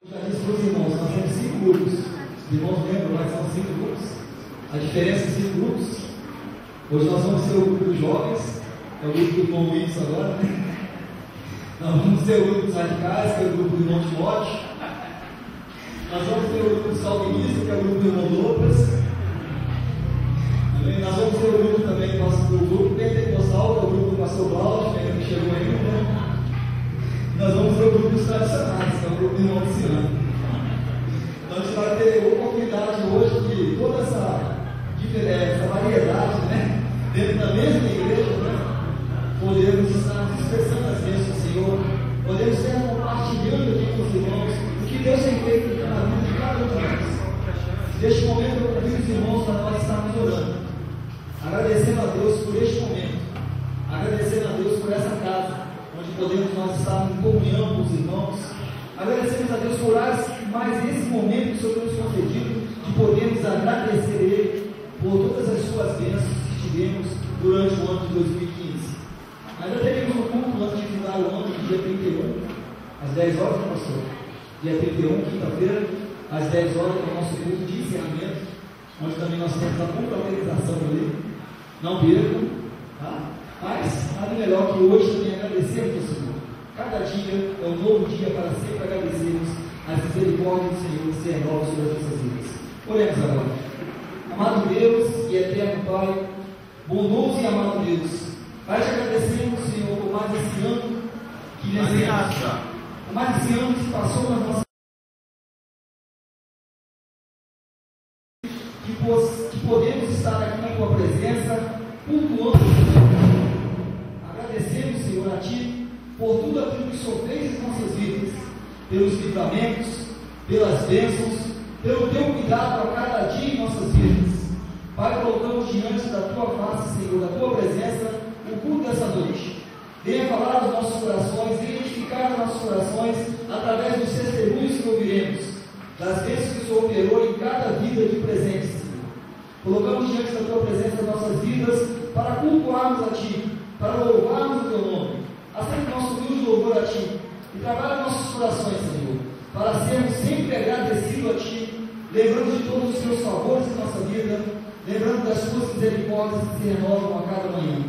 Já disse para os irmãos, nós temos 5 grupos. Os irmãos lembram, mas são 5 grupos. A diferença é 5 grupos. Hoje nós vamos ter o grupo dos jovens, é o grupo do Tom Wilson agora, né? Nós vamos ter o grupo dos radicais, que é o grupo do irmão Timóteo. Nós vamos ter o grupo dos calvinistas, que é o grupo do irmão Douglas. Nós vamos ter o grupo também do grupo pentecostal, que é o grupo do pastor Cláudio, que ainda não chegou ainda, né? Nós vamos ter o grupo dos tradicionais, que é o grupo do irmão Luciano. Então a gente vai ter a oportunidade hoje de toda essa variedade, né? Dentro da mesma igreja, né? Podemos estar expressando as bênçãos do Senhor, podemos estar compartilhando aqui com os irmãos o que Deus tem feito na vida de cada um de nós. Neste momento eu convido os irmãos para nós estarmos orando, agradecendo a Deus por este momento, agradecendo a Deus por essa casa, onde podemos nós estar em comunhão com os irmãos, agradecemos a Deus por mais esse momento que o Senhor nos concedido, de podermos agradecer Ele por todas as suas bênçãos que tivemos durante o ano de 2015. Ainda teremos um culto antes de final do ano, dia 31, às 10 horas, né, pastor? Dia 31, quinta-feira, às 10 horas, é o nosso culto de encerramento, onde também nós temos a confraternização ali. Não percam, tá? Mas nada melhor que hoje também agradecermos ao Senhor. Cada dia é um novo dia para sempre agradecermos as misericórdias do Senhor que se renovam sobre as nossas vidas. Oremos agora. Amado Deus e eterno Pai, bondoso e amado Deus, nós te agradecemos, Senhor, por mais esse ano que desejamos, por mais esse ano que passou na nossa que podemos estar aqui na tua presença, cultuando, agradecemos, Senhor, a Ti por tudo aquilo que o Senhor fez em nossas vidas, pelos livramentos, pelas bênçãos, pelo Teu cuidado a cada dia em nossas vidas. Pai, colocamos diante da Tua face, Senhor, da Tua presença, o culto dessa noite. Venha falar aos nossos corações, venha edificar os nossos corações através dos testemunhos que ouviremos, das bênçãos que o Senhor operou em cada vida de presente, Senhor. Colocamos diante da Tua presença as nossas vidas para cultuarmos a Ti, para louvarmos o Teu nome. Aceita o nosso humilde louvor a Ti e trabalha nossos corações, Senhor, para sermos sempre agradecidos a Ti, lembrando de todos os Teus favores em nossa vida, lembrando das Tuas misericórdias que se renovam a cada manhã.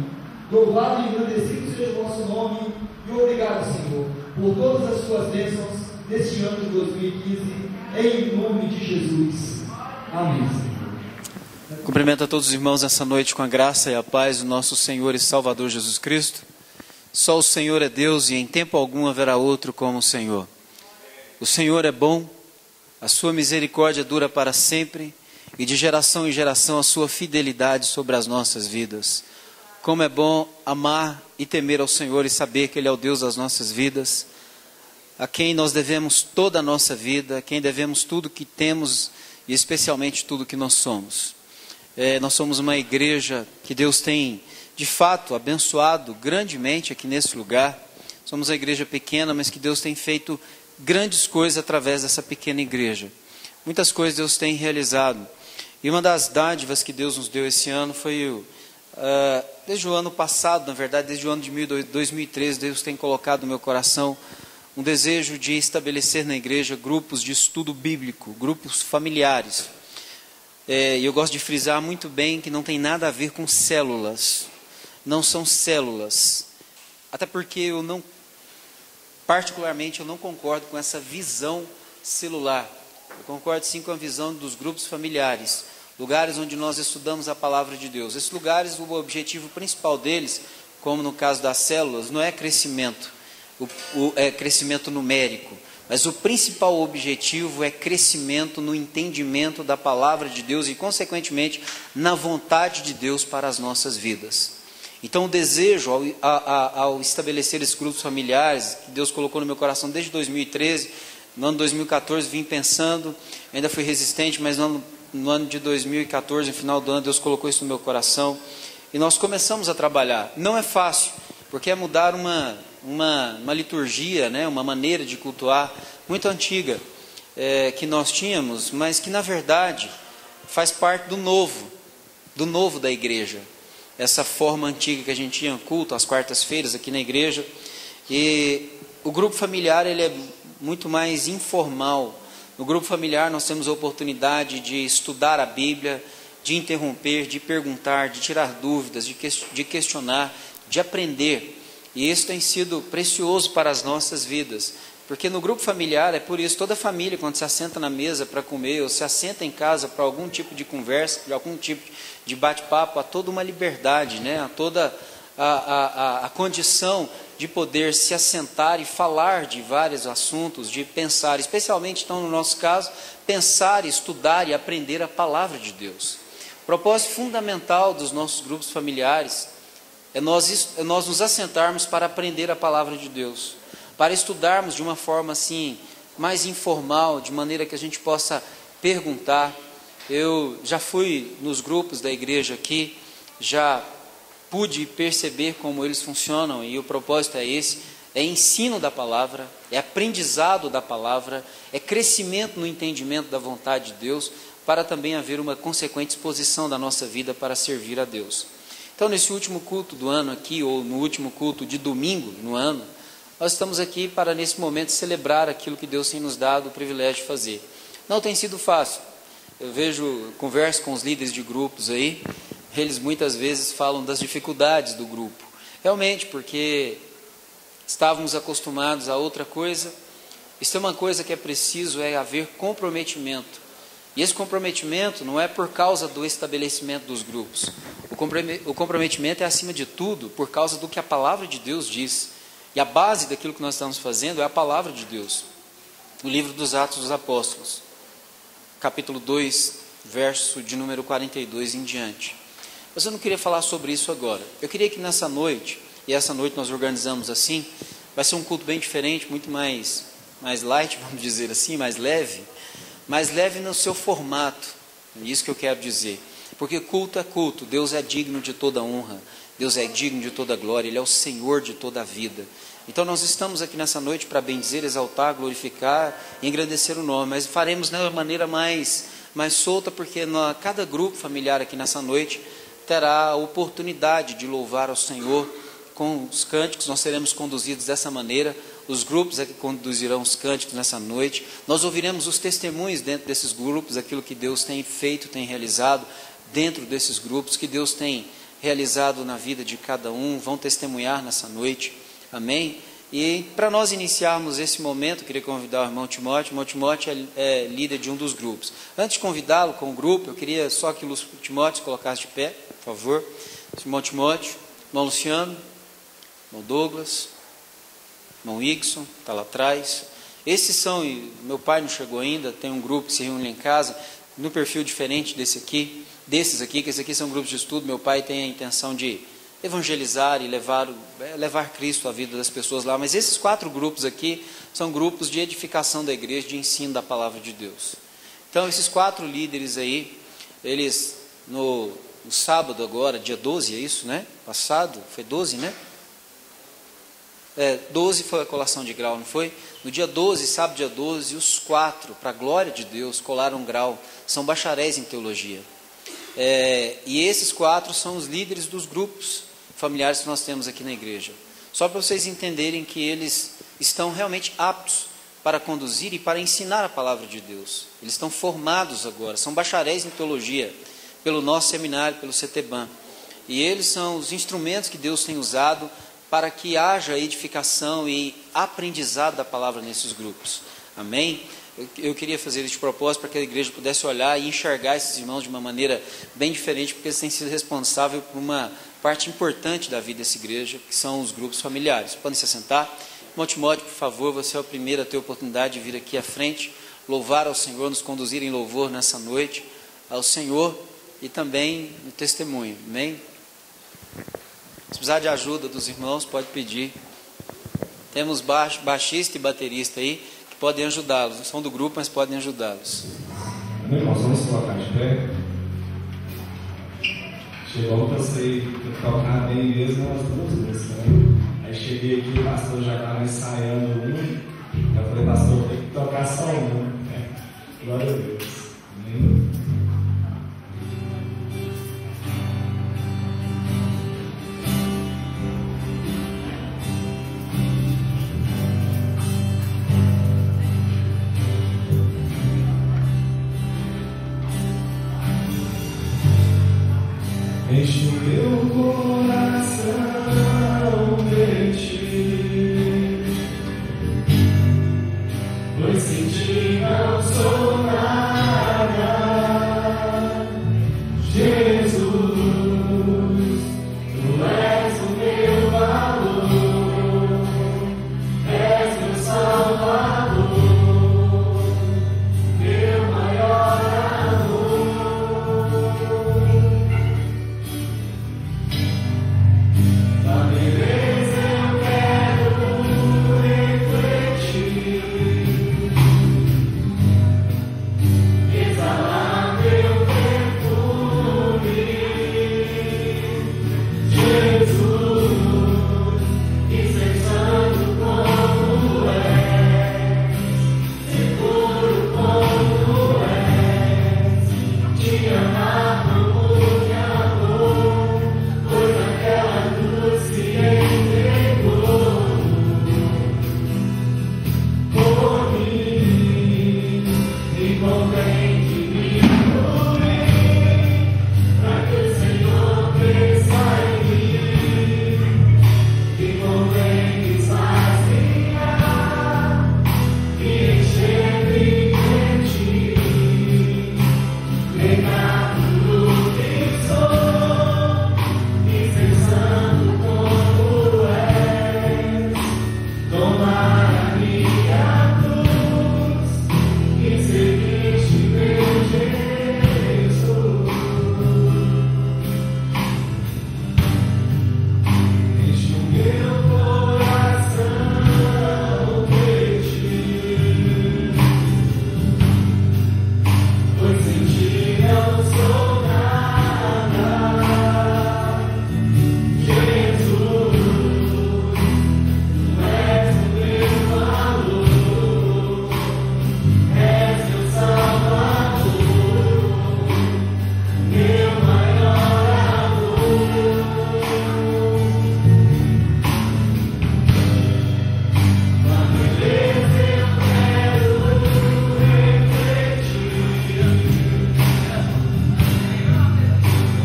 Louvado e agradecido seja o vosso nome e obrigado, Senhor, por todas as Suas bênçãos neste ano de 2015, em nome de Jesus. Amém. Cumprimento a todos os irmãos essa noite com a graça e a paz do nosso Senhor e Salvador Jesus Cristo. Só o Senhor é Deus e em tempo algum haverá outro como o Senhor. O Senhor é bom, a sua misericórdia dura para sempre e de geração em geração a sua fidelidade sobre as nossas vidas. Como é bom amar e temer ao Senhor e saber que Ele é o Deus das nossas vidas, a quem nós devemos toda a nossa vida, a quem devemos tudo que temos e especialmente tudo que nós somos. Nós somos uma igreja que Deus tem, de fato, abençoado grandemente aqui nesse lugar. Somos uma igreja pequena, mas que Deus tem feito grandes coisas através dessa pequena igreja. Muitas coisas Deus tem realizado. E uma das dádivas que Deus nos deu esse ano foi, desde o ano passado, na verdade, desde o ano de 2013, Deus tem colocado no meu coração um desejo de estabelecer na igreja grupos de estudo bíblico, grupos familiares. E eu gosto de frisar muito bem que não tem nada a ver com células. Não são células. Até porque particularmente, eu não concordo com essa visão celular. Eu concordo sim com a visão dos grupos familiares. Lugares onde nós estudamos a palavra de Deus. Esses lugares, o objetivo principal deles, como no caso das células, não é crescimento. É crescimento numérico. Mas o principal objetivo é crescimento no entendimento da palavra de Deus e, consequentemente, na vontade de Deus para as nossas vidas. Então, o desejo, ao estabelecer esses grupos familiares, que Deus colocou no meu coração desde 2013, no ano de 2014 vim pensando, ainda fui resistente, mas no ano de 2014, no final do ano, Deus colocou isso no meu coração. E nós começamos a trabalhar. Não é fácil, porque é mudar uma liturgia, né, uma maneira de cultuar muito antiga que nós tínhamos, mas que na verdade faz parte do novo da igreja. Essa forma antiga que a gente tinha culto às quartas-feiras aqui na igreja. E o grupo familiar ele é muito mais informal. No grupo familiar nós temos a oportunidade de estudar a Bíblia, de interromper, de perguntar, de tirar dúvidas, de questionar, de aprender. E isso tem sido precioso para as nossas vidas. Porque no grupo familiar, é por isso, toda família, quando se assenta na mesa para comer, ou se assenta em casa para algum tipo de conversa, para algum tipo de bate-papo, há toda uma liberdade, né? Há toda a condição de poder se assentar e falar de vários assuntos, de pensar, especialmente, então, no nosso caso, pensar, estudar e aprender a palavra de Deus. O propósito fundamental dos nossos grupos familiares é nós nos assentarmos para aprender a palavra de Deus, para estudarmos de uma forma assim, mais informal, de maneira que a gente possa perguntar. Eu já fui nos grupos da igreja aqui, já pude perceber como eles funcionam, e o propósito é esse: é ensino da palavra, é aprendizado da palavra, é crescimento no entendimento da vontade de Deus, para também haver uma consequente exposição da nossa vida para servir a Deus. Então, nesse último culto do ano aqui, ou no último culto de domingo no ano, nós estamos aqui para, nesse momento, celebrar aquilo que Deus tem nos dado o privilégio de fazer. Não tem sido fácil. Eu converso com os líderes de grupos aí, eles muitas vezes falam das dificuldades do grupo. Realmente, porque estávamos acostumados a outra coisa. Isso é uma coisa que é preciso, é haver comprometimento. E esse comprometimento não é por causa do estabelecimento dos grupos. O comprometimento é, acima de tudo, por causa do que a palavra de Deus diz. E a base daquilo que nós estamos fazendo é a palavra de Deus. No livro dos Atos dos Apóstolos, capítulo 2, verso de número 42 em diante. Mas eu não queria falar sobre isso agora. Eu queria que nessa noite, e essa noite nós organizamos assim, vai ser um culto bem diferente, muito mais light, vamos dizer assim, mais leve no seu formato. É isso que eu quero dizer. Porque culto é culto, Deus é digno de toda honra, Deus é digno de toda glória, Ele é o Senhor de toda a vida. Então nós estamos aqui nessa noite para bendizer, exaltar, glorificar e engrandecer o nome, mas faremos de uma maneira mais solta, porque cada grupo familiar aqui nessa noite terá a oportunidade de louvar ao Senhor com os cânticos. Nós seremos conduzidos dessa maneira, os grupos é que conduzirão os cânticos nessa noite. Nós ouviremos os testemunhos dentro desses grupos, aquilo que Deus tem feito, tem realizado dentro desses grupos, que Deus tem realizado na vida de cada um, vão testemunhar nessa noite, amém? E para nós iniciarmos esse momento, eu queria convidar o irmão Timóteo. O irmão Timóteo é líder de um dos grupos. Antes de convidá-lo com o grupo, eu queria só que o Timóteo se colocasse de pé, por favor. Irmão Timóteo, irmão Luciano, irmão Douglas, irmão Ixon, está lá atrás. Esses são, meu pai não chegou ainda, tem um grupo que se reúne em casa, no perfil diferente desses aqui, que esses aqui são grupos de estudo. Meu pai tem a intenção de evangelizar e levar Cristo à vida das pessoas lá, mas esses 4 grupos aqui são grupos de edificação da igreja, de ensino da palavra de Deus. Então esses 4 líderes aí, eles no sábado agora, dia 12, é isso, né? Passado, foi 12, né? 12 foi a colação de grau, não foi? No dia 12, sábado dia 12, os 4, para a glória de Deus, colaram grau, são bacharéis em teologia. E esses 4 são os líderes dos grupos familiares que nós temos aqui na igreja. Só para vocês entenderem que eles estão realmente aptos para conduzir e para ensinar a palavra de Deus. Eles estão formados agora, são bacharéis em teologia, pelo nosso seminário, pelo CETEBAN. E eles são os instrumentos que Deus tem usado para que haja edificação e aprendizado da palavra nesses grupos. Amém? Eu queria fazer este propósito para que a igreja pudesse olhar e enxergar esses irmãos de uma maneira bem diferente, porque eles têm sido responsáveis por uma parte importante da vida dessa igreja, que são os grupos familiares. Podem se assentar. Irmão Timóteo, por favor, você é o primeiro a ter a oportunidade de vir aqui à frente, louvar ao Senhor, nos conduzir em louvor nessa noite, ao Senhor e também no testemunho. Amém? Se precisar de ajuda dos irmãos, pode pedir. Temos baixista e baterista aí, que podem ajudá-los. Não são do grupo, mas podem ajudá-los. Amém, irmãos? Vamos colocar de pé. Chegou para você tocar bem mesmo as músicas, né? Aí cheguei aqui, o pastor já estava ensaiando um. Eu falei, pastor, tem que tocar só um. Glória a Deus. Amém. Enche o meu coração de ti, pois sem ti não sou nada, Jesus, tu és o meu valor, és meu Salvador, meu maior amor. Da beleza eu quero refletir, exalar meu perfume, Jesus, e ser santo como és, ser puro como és, te amar como me amou, pois naquela cruz se entregou por mim. Me convém diminuir, pra que o Senhor cresça em mim. Me convém esvaziar e encher-me de ti, negar tudo que sou e ser santo como és, tomar a minha cruz e seguir-te, meu Jesus. Enche o meu coração de ti, pois sem ti não sou nada, Jesus, tu és o meu valor, és meu Salvador, meu maior amor. Da beleza eu quero refletir,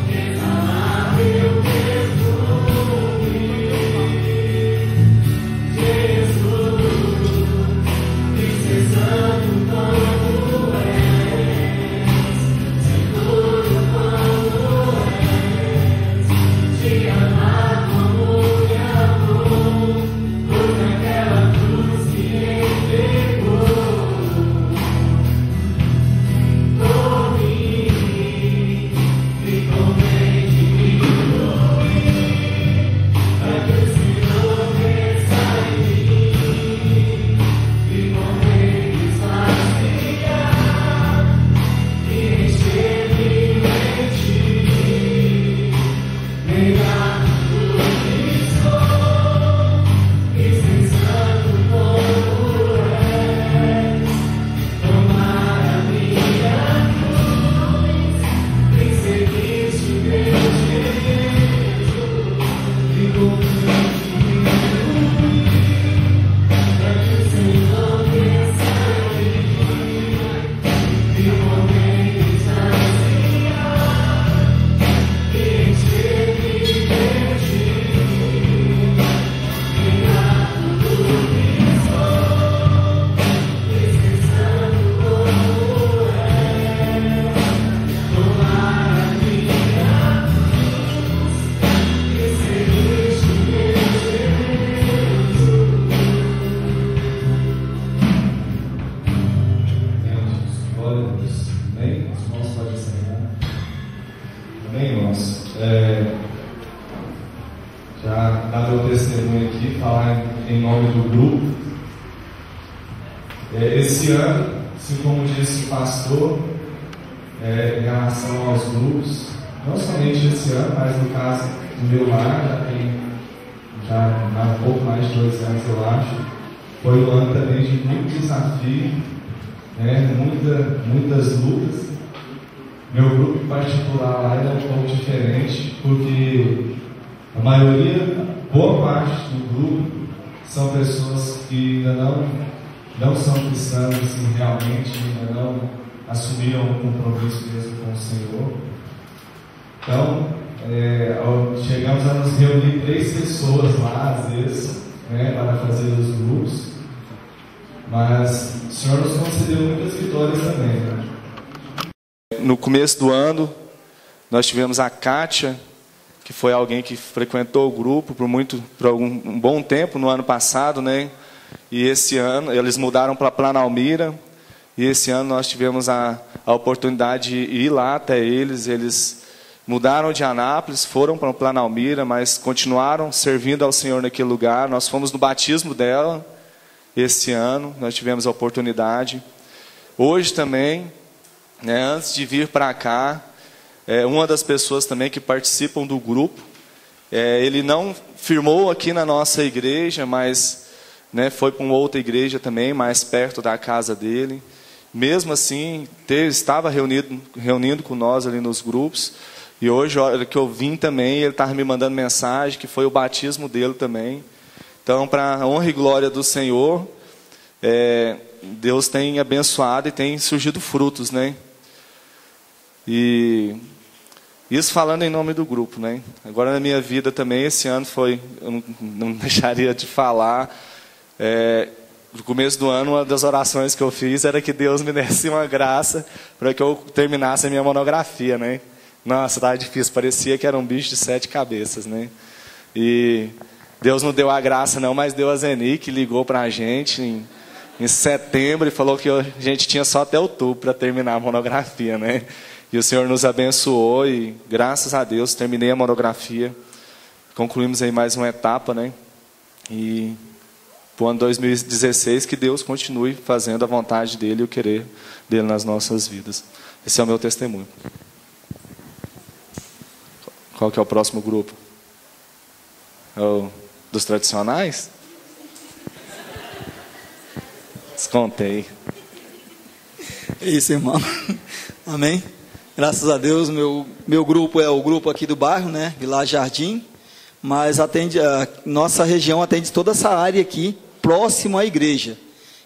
exalar meu perfume, Jesus, e ser santo como és, ser puro como és, te amar como me amou, pois naquela cruz se entregou por mim. Me convém diminuir, pra que o Senhor cresça em mim. Me convém esvaziar e encher-me de ti, negar tudo que sou e ser santo como és, tomar a minha cruz e seguir-te, meu Jesus. Me convém diminuir, pra que o Senhor cresça em mim. Me convém esvaziar e encher-me de ti, negar tudo que sou e ser santo como és, tomar a minha cruz e seguir-te, meu Jesus. Glória a Deus. Amém? Os irmãos podem encerrar. Amém, irmãos? Já dá meu testemunho aqui, falar em nome do grupo. Esse ano, assim como disse o pastor, em relação aos grupos, não somente esse ano, mas no caso do meu lar, já há um pouco mais de 2 anos, eu acho, foi um ano também de muito desafio, muitas lutas. Meu grupo particular lá é um pouco diferente, porque a maioria, boa parte do grupo, são pessoas que ainda não são cristãs, assim, realmente, ainda não assumiram um compromisso mesmo com o Senhor. Então, Chegamos a nos reunir 3 pessoas lá, às vezes, né, para fazer os grupos, mas o Senhor nos concedeu muitas vitórias também. Né? No começo do ano, nós tivemos a Kátia, que foi alguém que frequentou o grupo por um bom tempo no ano passado, né? E esse ano eles mudaram para Planalmira, e esse ano nós tivemos a oportunidade de ir lá até eles. Eles mudaram de Anápolis, foram para Planalmira, mas continuaram servindo ao Senhor naquele lugar. Nós fomos no batismo dela esse ano, nós tivemos a oportunidade. Hoje também, né, antes de vir para cá, uma das pessoas também que participam do grupo, ele não firmou aqui na nossa igreja, mas, né, foi para uma outra igreja também, mais perto da casa dele. Mesmo assim, estava reunindo com nós ali nos grupos. E hoje, a hora que eu vim também, ele estava me mandando mensagem, que foi o batismo dele também. Então, para a honra e glória do Senhor, Deus tem abençoado e tem surgido frutos, né? E isso falando em nome do grupo, né? Agora na minha vida também, esse ano eu não deixaria de falar. No começo do ano, uma das orações que eu fiz era que Deus me desse uma graça para que eu terminasse a minha monografia, né? Nossa, estava difícil, parecia que era um bicho de 7 cabeças, né? E Deus não deu a graça não, mas deu a Zeni, que ligou para a gente em setembro e falou que a gente tinha só até outubro para terminar a monografia, né? E o Senhor nos abençoou e, graças a Deus, terminei a monografia. Concluímos aí mais uma etapa, né? E para o ano 2016, que Deus continue fazendo a vontade dEle e o querer dEle nas nossas vidas. Esse é o meu testemunho. Qual que é o próximo grupo? É o dos tradicionais? Descontei. É isso, irmão. Amém? Graças a Deus, meu grupo é o grupo aqui do bairro, né? Vila Jardim. Mas nossa região atende toda essa área aqui, próximo à igreja.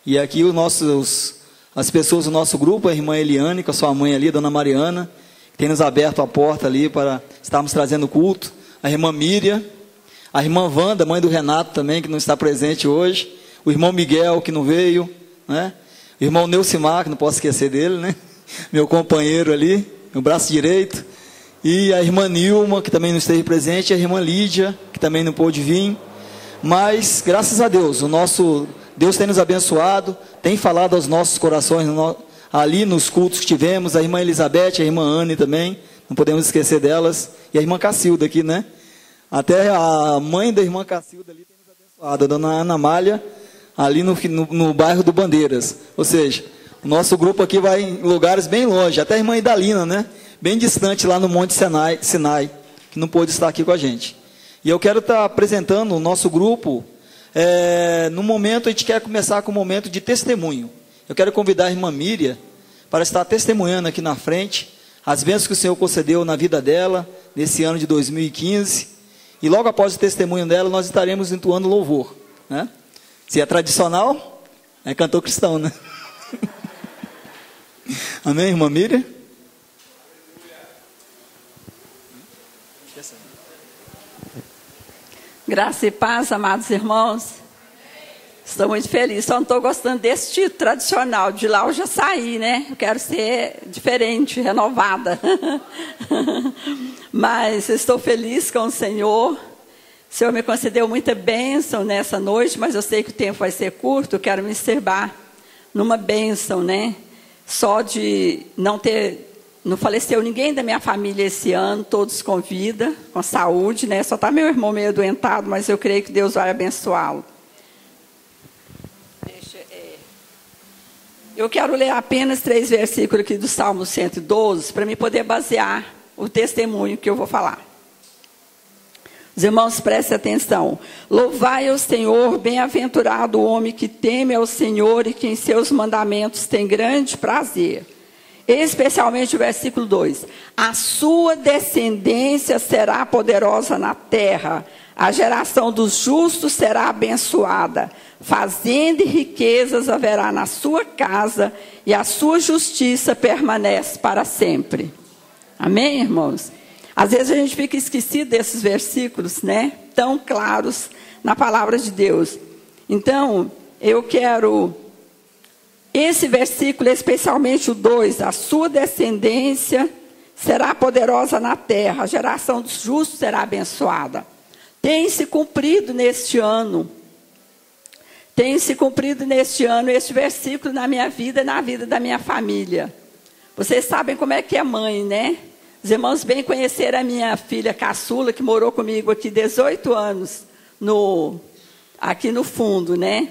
E aqui as pessoas do nosso grupo, a irmã Eliane, com a sua mãe ali, a dona Mariana, que tem nos aberto a porta ali para estarmos trazendo culto. A irmã Miriam, a irmã Wanda, mãe do Renato também, que não está presente hoje. O irmão Miguel, que não veio, né? O irmão Neucimar, que não posso esquecer dele, né? Meu companheiro ali, meu braço direito. E a irmã Nilma, que também não esteve presente, a irmã Lídia, que também não pôde vir. Mas, graças a Deus, Deus tem nos abençoado, tem falado aos nossos corações, ali nos cultos que tivemos, a irmã Elizabeth, a irmã Anne também, não podemos esquecer delas, e a irmã Cacilda aqui, né? Até a mãe da irmã Cacilda ali tem nos abençoado, a dona Ana Malha, ali no bairro do Bandeiras. Ou seja, o nosso grupo aqui vai em lugares bem longe, até a irmã Idalina, né? Bem distante lá no Monte Sinai, que não pôde estar aqui com a gente. E eu quero estar apresentando o nosso grupo. No momento, a gente quer começar com um momento de testemunho. Eu quero convidar a irmã Miriam para estar testemunhando aqui na frente as bênçãos que o Senhor concedeu na vida dela, nesse ano de 2015. E logo após o testemunho dela, nós estaremos entoando louvor, né? Se é tradicional, é cantor cristão, né? Amém, irmã Miriam? Graça e paz, amados irmãos. Estou muito feliz. Só não estou gostando desse título tradicional. De lá eu já saí, né? Eu quero ser diferente, renovada. Mas estou feliz com o Senhor. O Senhor me concedeu muita bênção nessa noite, mas eu sei que o tempo vai ser curto. Eu quero me encerrar numa bênção, né? Só de não faleceu ninguém da minha família esse ano, todos com vida, com saúde, né? Só está meu irmão meio adoentado, mas eu creio que Deus vai abençoá-lo. Eu quero ler apenas 3 versículos aqui do Salmo 112, para me poder basear o testemunho que eu vou falar. Os irmãos, prestem atenção. Louvai ao Senhor, bem-aventurado o homem que teme ao Senhor e que em seus mandamentos tem grande prazer. Especialmente o versículo 2. A sua descendência será poderosa na terra. A geração dos justos será abençoada. Fazenda e riquezas haverá na sua casa. E a sua justiça permanece para sempre. Amém, irmãos? Às vezes a gente fica esquecido desses versículos, né? Tão claros na palavra de Deus. Então, eu quero esse versículo, especialmente o 2, a sua descendência será poderosa na terra, a geração dos justos será abençoada. Tem se cumprido neste ano. Tem se cumprido neste ano este versículo na minha vida e na vida da minha família. Vocês sabem como é que é mãe, né? Os irmãos bem conheceram a minha filha caçula, que morou comigo aqui 18 anos, aqui no fundo, né?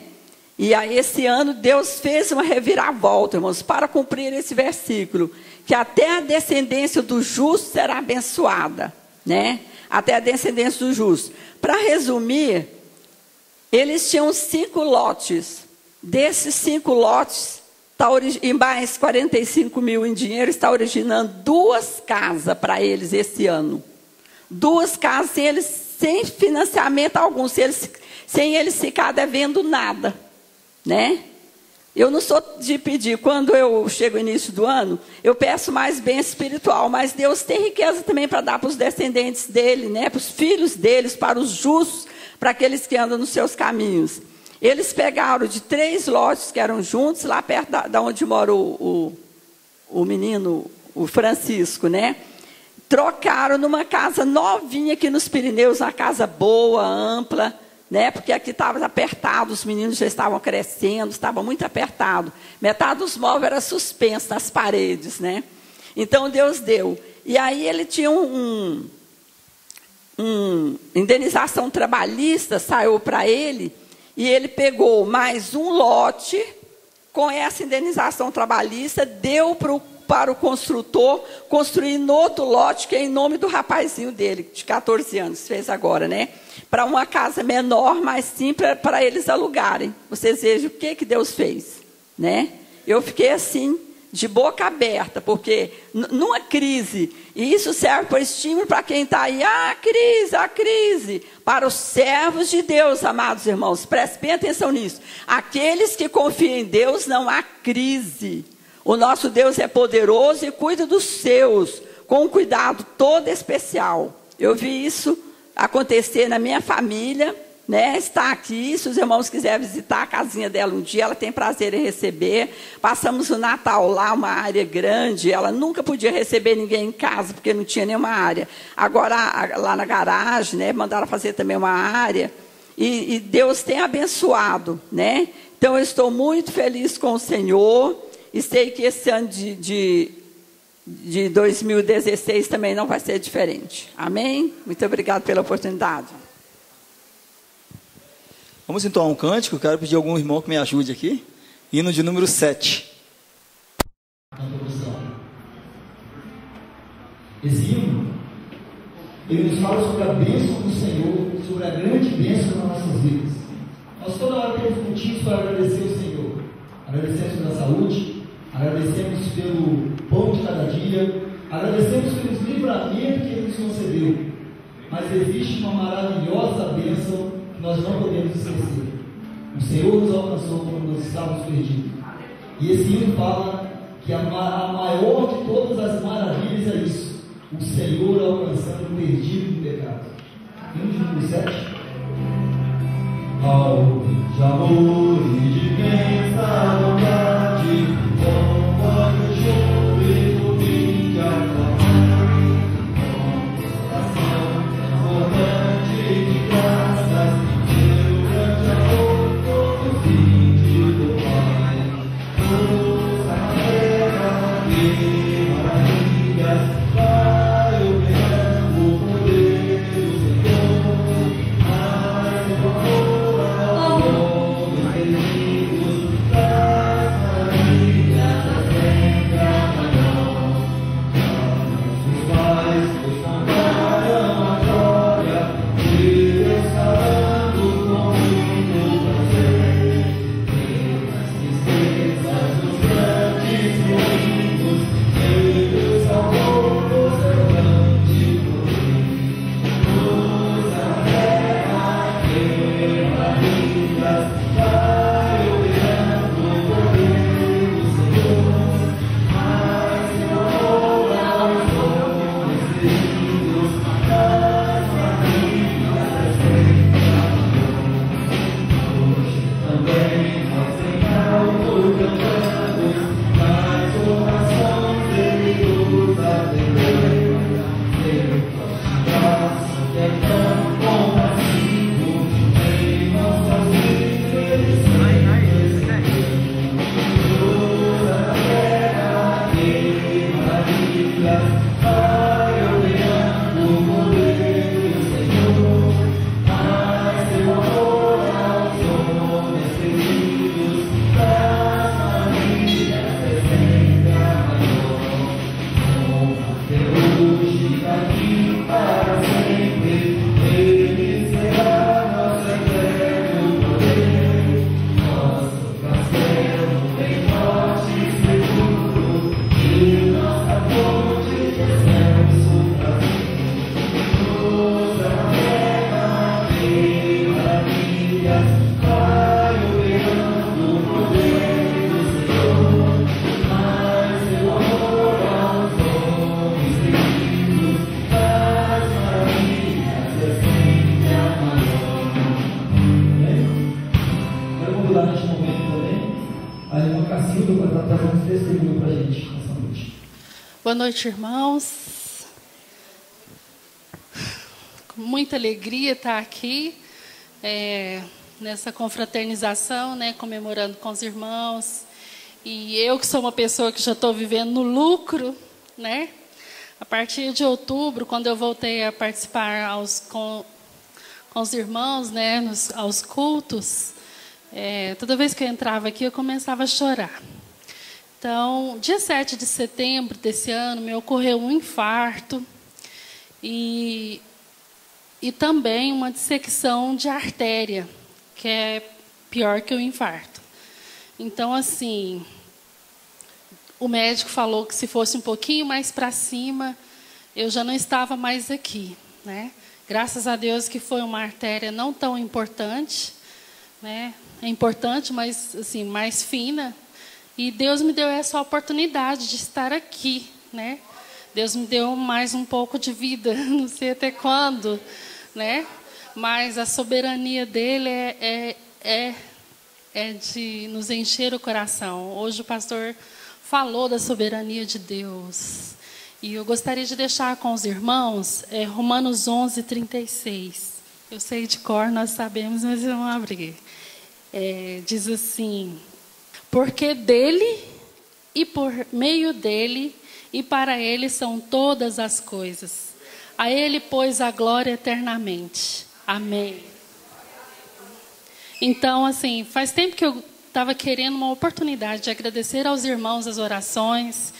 E aí esse ano Deus fez uma reviravolta, irmãos, para cumprir esse versículo, que até a descendência do justo será abençoada, né? Até a descendência do justo. Para resumir, eles tinham 5 lotes. Desses 5 lotes, e mais 45 mil em dinheiro, está originando 2 casas para eles esse ano. 2 casas sem financiamento algum, sem eles ficar devendo nada, né? Eu não sou de pedir, quando eu chego no início do ano, eu peço mais bem espiritual, mas Deus tem riqueza também para dar para os descendentes dele, né? Para os filhos deles, para os justos, para aqueles que andam nos seus caminhos. Eles pegaram de 3 lotes que eram juntos, lá perto da onde mora o menino, o Francisco, né? Trocaram numa casa novinha aqui nos Pirineus, uma casa boa, ampla, né? Porque aqui estava apertado, os meninos já estavam crescendo, estava muito apertado. Metade dos móveis era suspenso nas paredes, né? Então Deus deu. E aí ele tinha indenização trabalhista, saiu para ele, e ele pegou mais um lote, com essa indenização trabalhista, deu para o construtor construir no outro lote, que é em nome do rapazinho dele, de 14 anos, fez agora, né? Para uma casa menor, mais simples, para eles alugarem. Vocês vejam o que Deus fez, né? Eu fiquei assim, de boca aberta, porque numa crise, e isso serve para estímulo para quem está aí, a crise, para os servos de Deus, amados irmãos, prestem bem atenção nisso. Aqueles que confiam em Deus, não há crise. O nosso Deus é poderoso e cuida dos seus, com um cuidado todo especial. Eu vi isso acontecer na minha família, né? Está aqui, se os irmãos quiserem visitar a casinha dela um dia, ela tem prazer em receber. Passamos o Natal lá, uma área grande, ela nunca podia receber ninguém em casa, porque não tinha nenhuma área. Agora, lá na garagem, né? Mandaram fazer também uma área, e Deus tem abençoado, né? Então, eu estou muito feliz com o Senhor, e sei que esse ano de 2016 também não vai ser diferente. Amém? Muito obrigado pela oportunidade. Vamos entoar um cântico. Eu quero pedir a algum irmão que me ajude aqui. Hino de número 7. Esse hino, ele nos fala sobre a bênção do Senhor, sobre a grande bênção nas nossas vidas. Nós toda hora temos motivos para agradecer o Senhor. Agradecemos pela saúde, agradecemos pelo pão de cada dia, agradecemos pelos livramentos que Ele nos concedeu. Mas existe uma maravilhosa bênção que nós não podemos esquecer. O Senhor nos alcançou quando nós estávamos perdidos. E esse hino fala que a maior de todas as maravilhas é isso: o Senhor alcançando o perdido do pecado. Hino de número 7. Ao de amor e de bênção, vontade, com voz junto e no fim de aclamar, com coração transbordante de graças, teu grande amor, todo fim de Pai. Luz na terra e maravilhas, vai operando o poder do Senhor, mais o amor, os inimigos, das maravilhas, sempre amanhã. Os pais nos contaram a glória de Deus falando com muito prazer. E nas tristezas, nos grandes momentos, testemunho para a gente nessa noite. Boa noite, irmãos. Com muita alegria estar aqui nessa confraternização, né, comemorando com os irmãos. E eu que sou uma pessoa que já estou vivendo no lucro, né? A partir de outubro, quando eu voltei a participar com os irmãos, né, aos cultos, toda vez que eu entrava aqui, eu começava a chorar. Então, dia 7 de setembro desse ano, me ocorreu um infarto e também uma dissecção de artéria, que é pior que o infarto. Então, assim, o médico falou que se fosse um pouquinho mais para cima, eu já não estava mais aqui, né? Graças a Deus que foi uma artéria não tão importante, né? É importante, mas assim, mais fina. E Deus me deu essa oportunidade de estar aqui, né? Deus me deu mais um pouco de vida, não sei até quando, né? Mas a soberania dele é de nos encher o coração. Hoje o pastor falou da soberania de Deus. E eu gostaria de deixar com os irmãos Romanos 11:36. Eu sei de cor, nós sabemos, mas vamos abrir. Diz assim: porque dele e por meio dele e para ele são todas as coisas. A ele, pois, a glória eternamente. Amém. Então, assim, faz tempo que eu estava querendo uma oportunidade de agradecer aos irmãos as orações.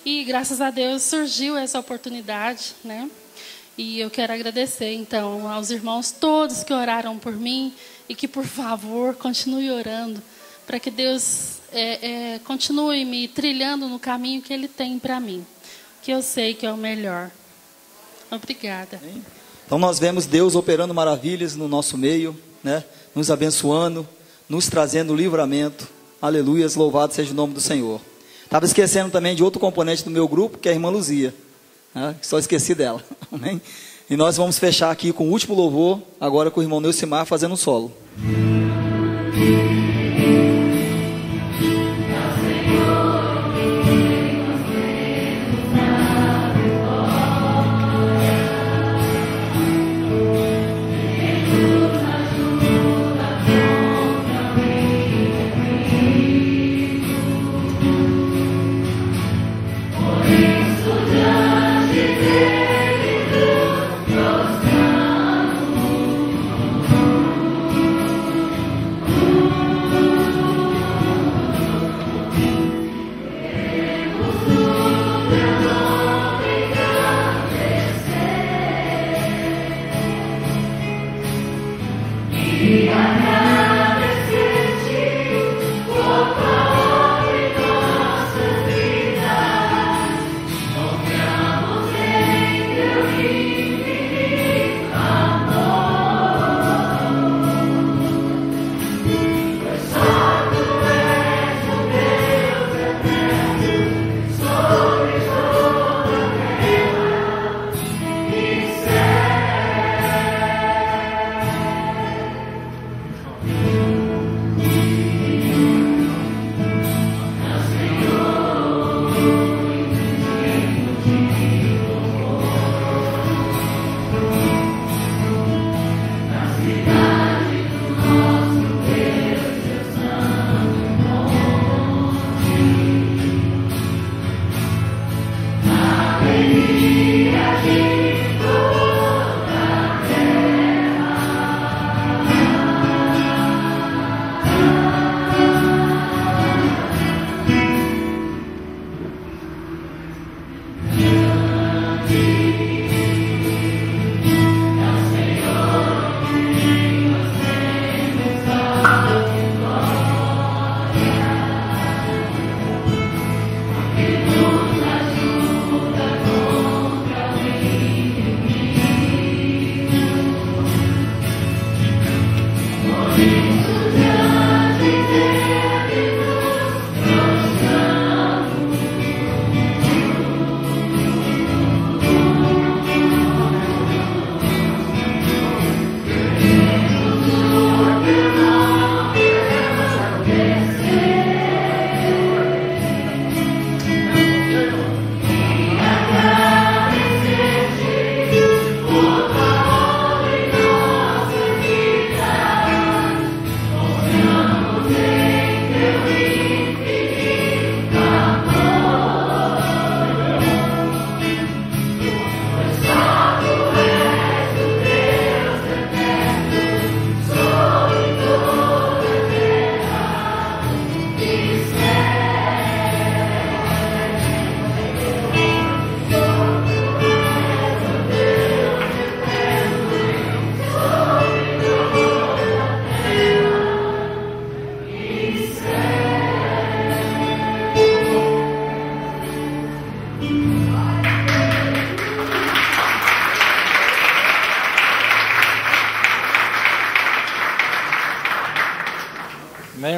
E, graças a Deus, surgiu essa oportunidade, né? E eu quero agradecer, então, aos irmãos todos que oraram por mim e que, por favor, continue orando para que Deus continue me trilhando no caminho que Ele tem para mim, que eu sei que é o melhor. Obrigada. Então nós vemos Deus operando maravilhas no nosso meio, né? Nos abençoando, nos trazendo livramento. Aleluias, louvado seja o nome do Senhor. Estava esquecendo também de outro componente do meu grupo, que é a irmã Luzia, né? Só esqueci dela. Amém? E nós vamos fechar aqui com o último louvor, agora com o irmão Neucimar fazendo um solo.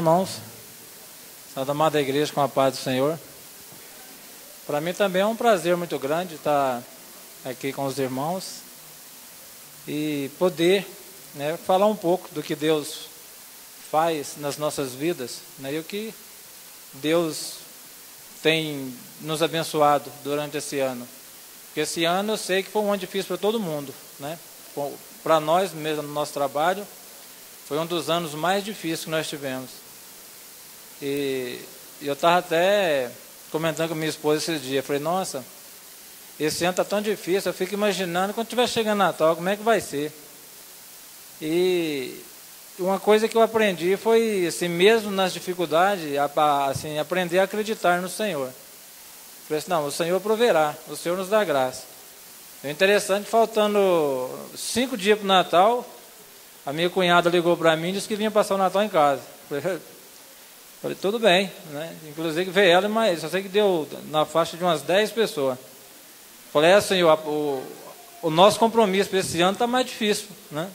irmãos? Saúde amada igreja com a paz do Senhor. Para mim também é um prazer muito grande estar aqui com os irmãos e poder, né, falar um pouco do que Deus faz nas nossas vidas, né, e o que Deus tem nos abençoado durante esse ano. Porque esse ano eu sei que foi um ano difícil para todo mundo, né? Para nós mesmo, no nosso trabalho, foi um dos anos mais difíceis que nós tivemos. E eu estava até comentando com minha esposa esses dias. Eu falei, nossa, esse ano está tão difícil, eu fico imaginando quando estiver chegando Natal, como é que vai ser. E uma coisa que eu aprendi foi, assim, mesmo nas dificuldades, assim, aprender a acreditar no Senhor. Eu falei assim, não, o Senhor proverá, o Senhor nos dá graça. É interessante, faltando 5 dias para o Natal, a minha cunhada ligou para mim e disse que vinha passar o Natal em casa. Falei, tudo bem, né? Inclusive veio ela, mas eu sei que deu na faixa de umas 10 pessoas. Falei, assim, o nosso compromisso para esse ano está mais difícil, né?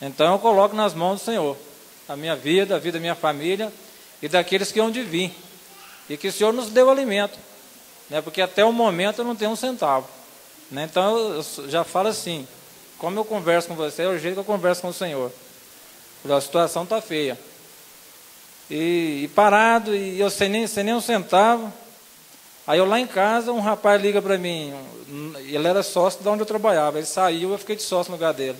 Então eu coloco nas mãos do Senhor a minha vida, a vida da minha família e daqueles que hão de vir. E que o Senhor nos deu alimento, né? Porque até o momento eu não tenho um centavo, né? Então eu já falo assim, como eu converso com você, é o jeito que eu converso com o Senhor. A situação está feia. E parado, e eu sem nem um centavo. Aí eu lá em casa, um rapaz liga para mim, ele era sócio de onde eu trabalhava, ele saiu, eu fiquei de sócio no lugar dele.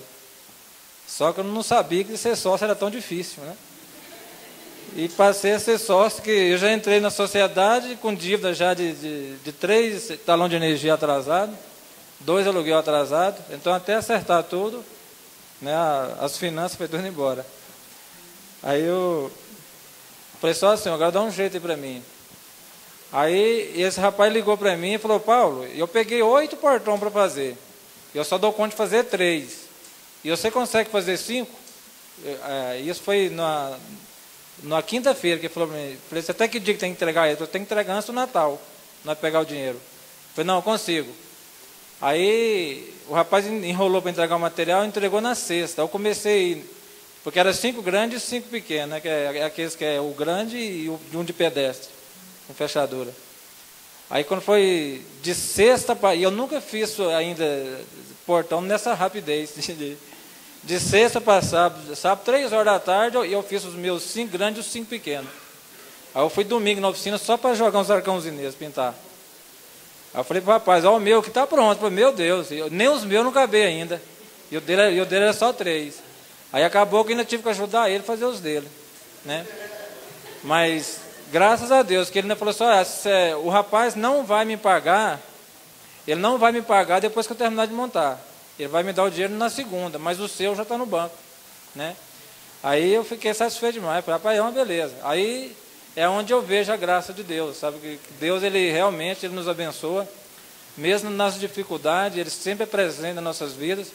Só que eu não sabia que ser sócio era tão difícil, né? E passei a ser sócio, que eu já entrei na sociedade com dívida já de 3 talões de energia atrasado, 2 aluguel atrasado, então até acertar tudo, né, as finanças foi tudo embora. Aí eu falei só assim, agora dá um jeito aí para mim. Aí esse rapaz ligou para mim e falou, Paulo, eu peguei 8 portões para fazer, eu só dou conta de fazer 3, e você consegue fazer 5? Isso foi na quinta-feira que ele falou para mim. Falei, você até que dia que tem que entregar ele? Eu tenho que entregar antes do Natal, não é pegar o dinheiro. Falei, não, eu consigo. Aí o rapaz enrolou para entregar o material e entregou na sexta. Eu comecei, porque era 5 grandes e 5 pequenos, né? Que é aqueles que é o grande e um de pedestre, com fechadura. Aí quando foi de sexta, e eu nunca fiz ainda portão nessa rapidez, de sexta para sábado, 3 horas da tarde, eu fiz os meus 5 grandes e os 5 pequenos. Aí eu fui domingo na oficina só para jogar uns arcãozinhos, pintar. Aí eu falei para o rapaz, ó, o meu que está pronto. Eu falei, meu Deus, nem os meus não cabei ainda. E o dele era só 3. Aí acabou que ainda tive que ajudar ele a fazer os dele, né? Mas graças a Deus que ele ainda falou assim, o rapaz não vai me pagar, ele não vai me pagar depois que eu terminar de montar. Ele vai me dar o dinheiro na segunda, mas o seu já está no banco, né? Aí eu fiquei satisfeito demais. Falei, rapaz, é uma beleza. Aí é onde eu vejo a graça de Deus, sabe? Que Deus, ele realmente nos abençoa, mesmo nas dificuldades, ele sempre é presente nas nossas vidas.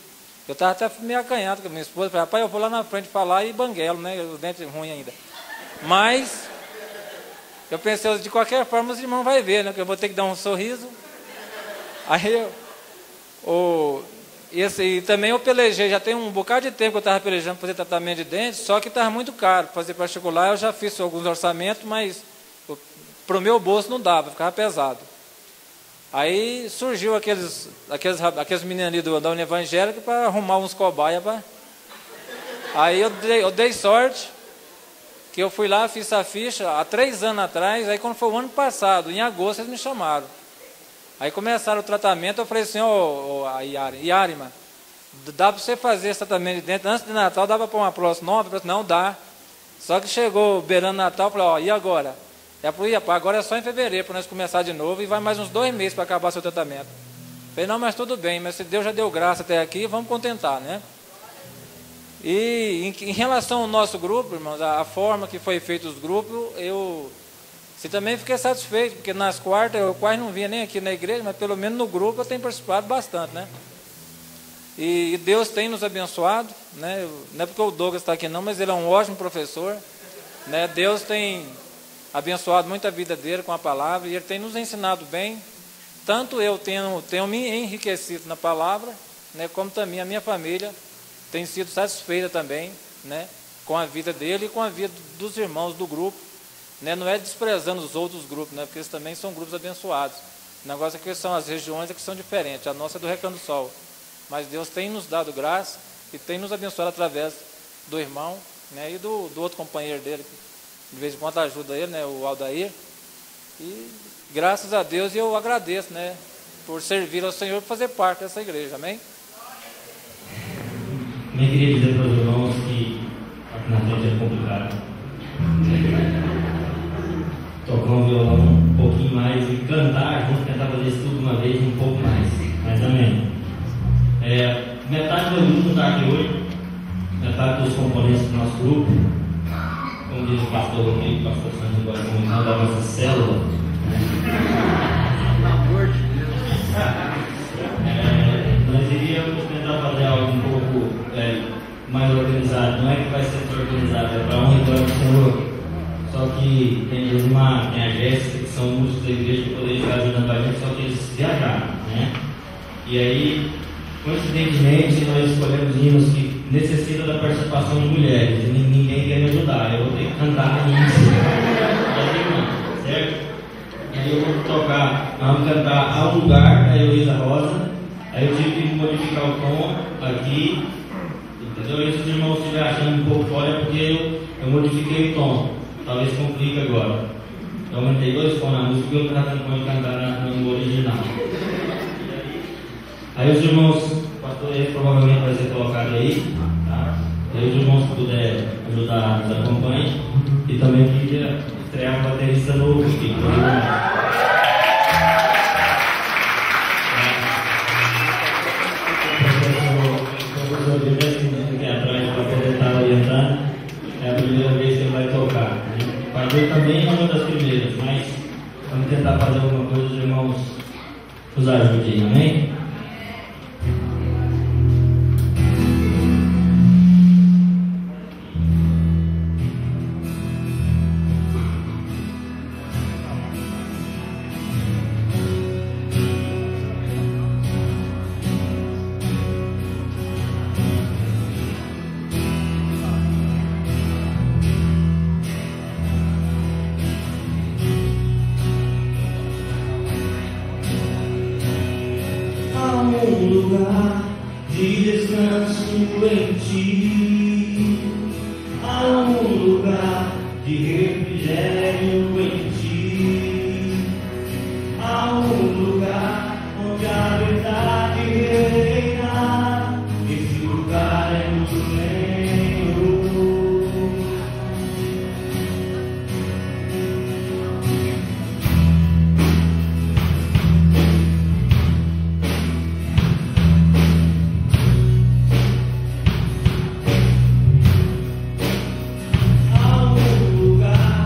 Eu estava até meio acanhado com a minha esposa. Falei, rapaz, eu vou lá na frente falar e banguelo, né? Os dentes ruins ainda. Mas eu pensei, de qualquer forma, os irmãos vão ver, né? Que eu vou ter que dar um sorriso. Aí e também eu pelejei, já tem um bocado de tempo que eu estava pelejando para fazer tratamento de dentes, só que estava muito caro. Para fazer particular, eu já fiz alguns orçamentos, mas para o meu bolso não dava, ficava pesado. Aí surgiu aqueles meninos ali da União Evangélica para arrumar uns cobaias. Aí eu dei sorte, que eu fui lá, fiz a ficha há 3 anos atrás. Aí quando foi o ano passado, em agosto, eles me chamaram. Aí começaram o tratamento, eu falei assim, Yarima, dá para você fazer esse tratamento de dente antes de Natal, dá para pôr uma próxima nova? Eu falei, não, dá. Só que chegou beirando Natal, eu falei, e agora? Agora é só em fevereiro para nós começar de novo e vai mais uns 2 meses para acabar seu tratamento. Eu falei, não, mas tudo bem, mas se Deus já deu graça até aqui, vamos contentar, né? E em relação ao nosso grupo, irmãos, a forma que foi feito os grupos, eu também fiquei satisfeito, porque nas quartas eu quase não vinha nem aqui na igreja, mas pelo menos no grupo eu tenho participado bastante, né? E Deus tem nos abençoado, né? Não é porque o Douglas está aqui não, mas ele é um ótimo professor, né? Deus tem abençoado muito a vida dele com a palavra, e ele tem nos ensinado bem. Tanto eu tenho me enriquecido na palavra, né? Como também a minha família tem sido satisfeita também, né? com a vida dele e com a vida dos irmãos do grupo, né? Não é desprezando os outros grupos, né? Porque eles também são grupos abençoados. O negócio é que são as regiões que são diferentes. A nossa é do Recanto do Sol. Mas Deus tem nos dado graça e tem nos abençoado através do irmão, né? E do outro companheiro dele, que de vez em quando ajuda ele, né? O Aldair. E graças a Deus eu agradeço, né? Por servir ao Senhor e fazer parte dessa igreja. Amém? Eu queria dizer para os irmãos que aqui na frente é complicado. Tocar um violão um pouquinho mais e cantar, vamos tentar fazer isso tudo uma vez, um pouco mais. Mas amém. Metade do grupo está aqui hoje, metade dos componentes do nosso grupo, como diz o pastor Rodrigo, o pastor Sandro, agora comunidade da nossa célula. Nós iríamos tentar fazer algo um pouco mais organizado. Não é que vai ser organizado, é para honra e glória do Senhor. Só que tem a Jéssica, que são músicos da igreja, que poderia estar ajudando a gente, só que eles viajaram, né? E aí, coincidentemente, nós escolhemos hinos que necessitam da participação de mulheres, e ninguém quer me ajudar, eu vou ter que cantar hinos, certo? E aí eu vou tocar, vamos cantar A Um Lugar, da Heloísa Rosa. Aí eu tive que modificar o tom aqui, entendeu? E se os irmãos estiverem achando um pouco fora é porque eu modifiquei o tom. Talvez complique agora. Eu aumentei 2 tons na música e eu estava tentando cantar no original. Aí os irmãos, o pastor provavelmente vai ser colocado aí, tá? Aí os irmãos que puderem ajudar, nos acompanhem. E também queria estrear um baterista novo aqui. É a primeira vez que ele vai tocar. Fazer também é uma das primeiras, mas vamos tentar fazer alguma coisa, os irmãos nos ajudem, amém? Lugar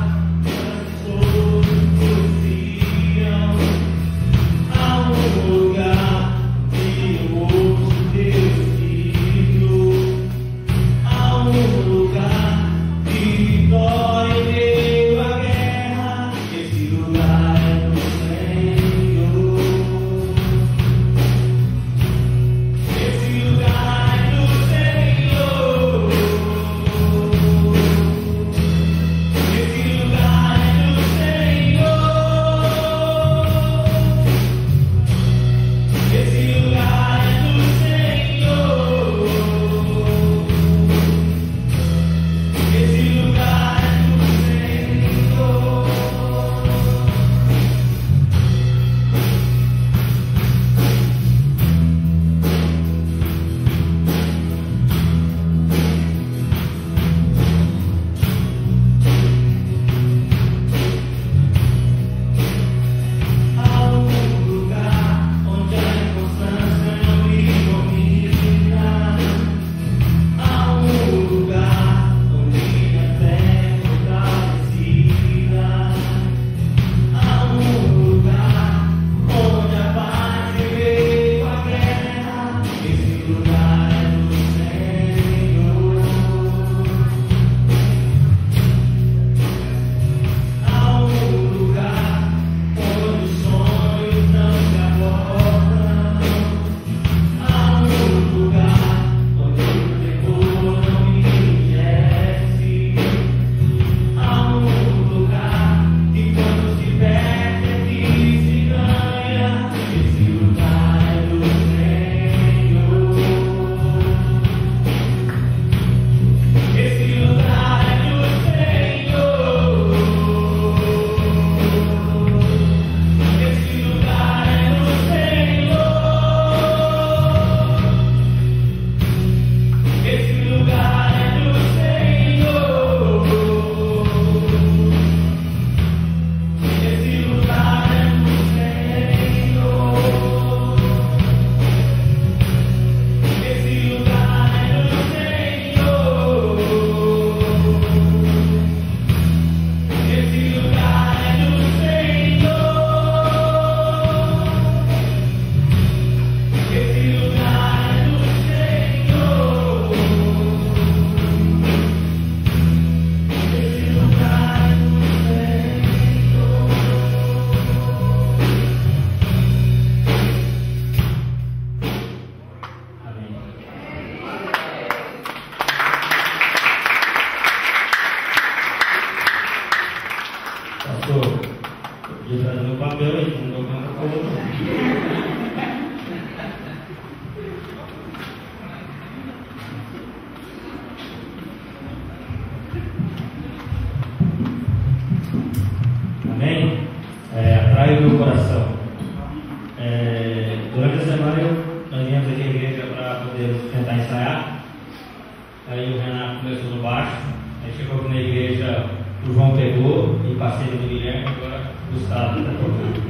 chegou aqui na igreja, o João pegou, e parceiro do Guilherme, agora o Gustavo está tocando.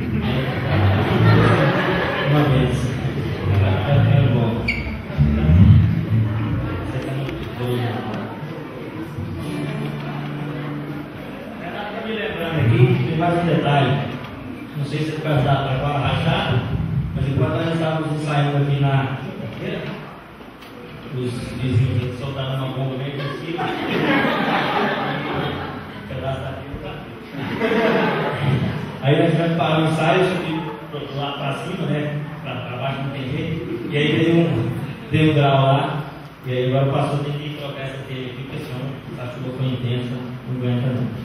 Uma vez. É bom. Você está muito doido. Me lembrando aqui, tem mais um detalhe. Não sei se é por causa da trabalho rachada, mas enquanto nós estávamos ensaiando aqui na quinta-feira, os vizinhos soltaram uma bomba bem por cima. Pedaço da fila. Aí nós tivemos que parar o ensaio, só que lá para cima, né? Para baixo não tem jeito. E aí deu um grau lá. E aí agora o pastor tem que trocar essa telha aqui, porque senão a chuva foi intensa, não aguenta não.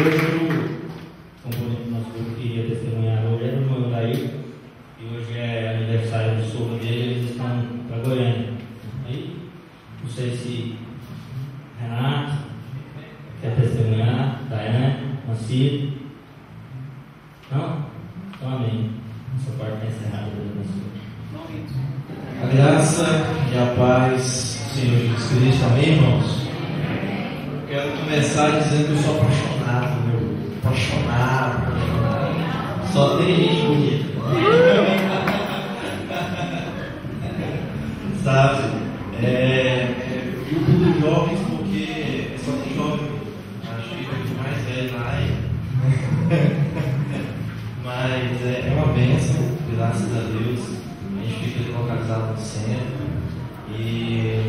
outro componente do nosso grupo que ia testemunhar hoje era o irmão Daí, e hoje é aniversário do sogro dele, eles estão para Goiânia. Aí, não sei se Renato quer testemunhar, Daiane, Mancia. Não? Então, amém. Essa parte está encerrada. A graça e a paz do Senhor Jesus Cristo, amém, irmãos? Quero começar dizendo que eu sou apaixonado, meu. Apaixonado. Só tem gente bonita. Sabe? Grupo dos jovens, porque só tem jovem. Acho que o mais velho lá mas é uma bênção, graças a Deus. A gente fica localizado no centro e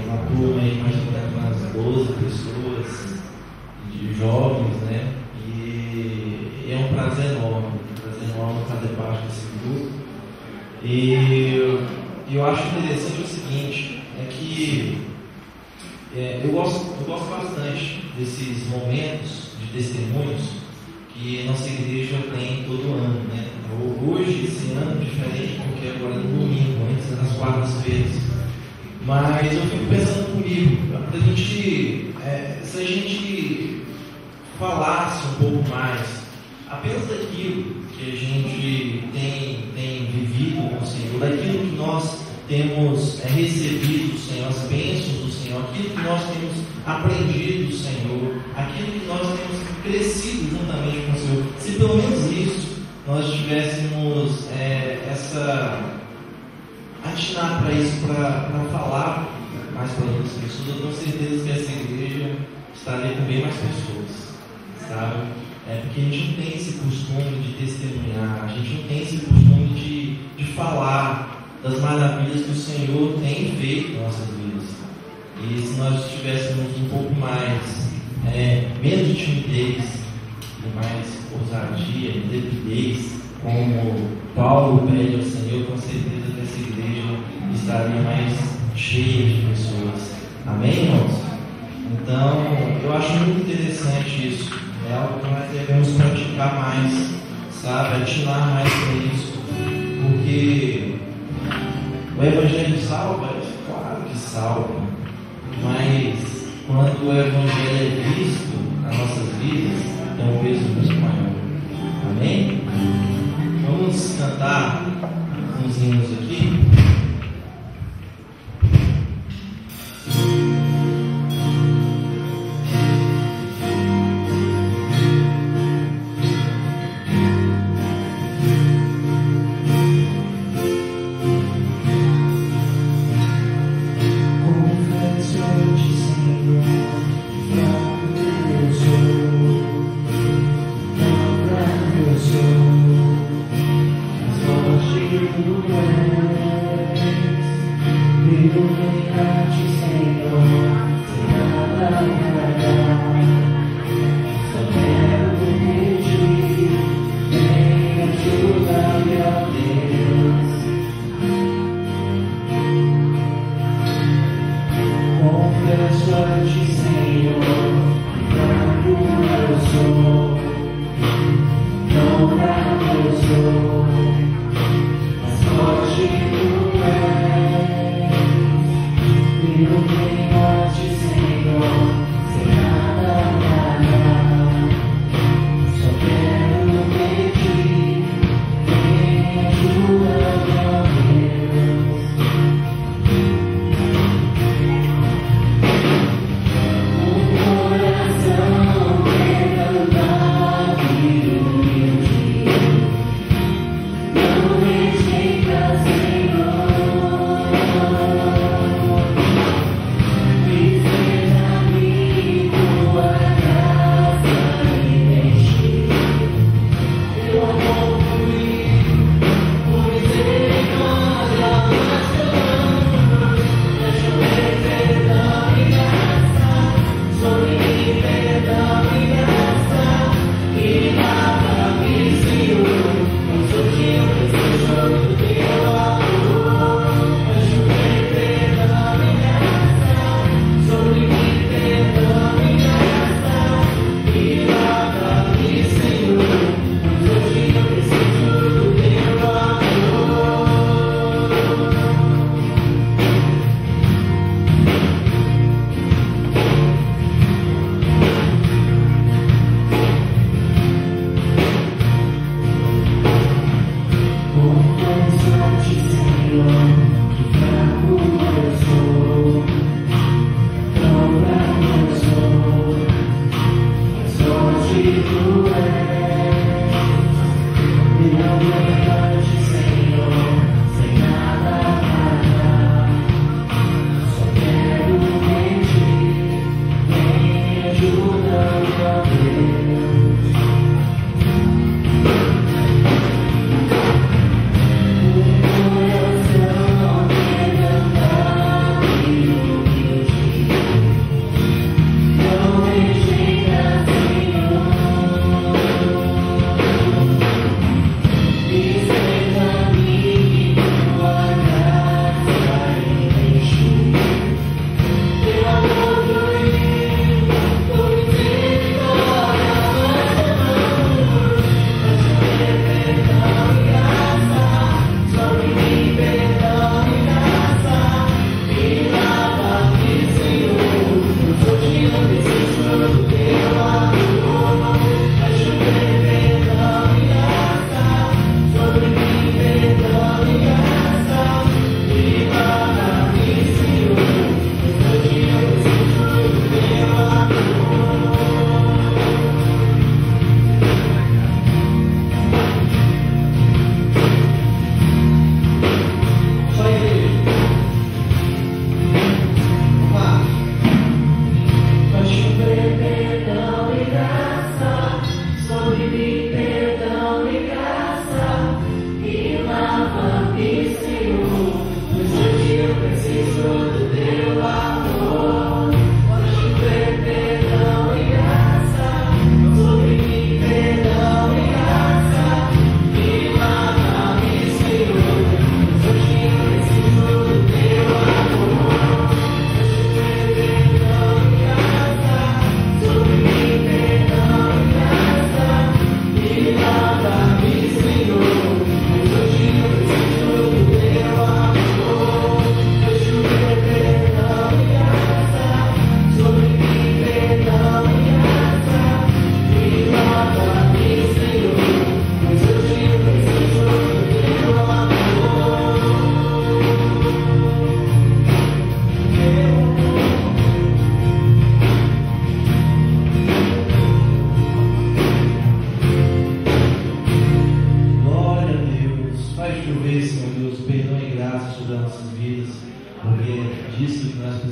uma turma aí mais ou menos umas 12 pessoas de jovens, né? E é um prazer enorme fazer parte desse grupo. E eu acho interessante o seguinte, é que eu gosto bastante desses momentos de testemunhos que a nossa igreja tem todo ano, né? Hoje, esse ano, diferente, porque agora é no domingo, antes é nas quartas-feiras. Mas eu fico pensando comigo, pra gente, se a gente falasse um pouco mais, apenas daquilo que a gente tem vivido com o Senhor, daquilo que nós temos recebido do Senhor, as bênçãos do Senhor, aquilo que nós temos aprendido do Senhor, aquilo que nós temos crescido juntamente com o Senhor. Se pelo menos isso nós tivéssemos atinar para isso, para falar mais para outras pessoas, eu tenho certeza que essa igreja estaria com bem mais pessoas, sabe? Porque a gente não tem esse costume de testemunhar, a gente não tem esse costume de falar das maravilhas que o Senhor tem feito em nossas vidas. E se nós tivéssemos um pouco mais, menos de timidez, e mais ousadia, intrepidez, como Paulo pede ao Senhor, com certeza que essa igreja estaria mais cheia de pessoas. Amém, irmãos? Então, eu acho muito interessante isso. É algo que nós devemos praticar mais, sabe? Atinar mais para isso. Porque o Evangelho salva? Claro que salva. Mas quando o Evangelho é visto nas nossas vidas, tem um peso muito maior. Amém? Vamos cantar uns hinos aqui.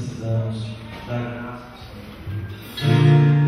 precisamos da graça do Senhor.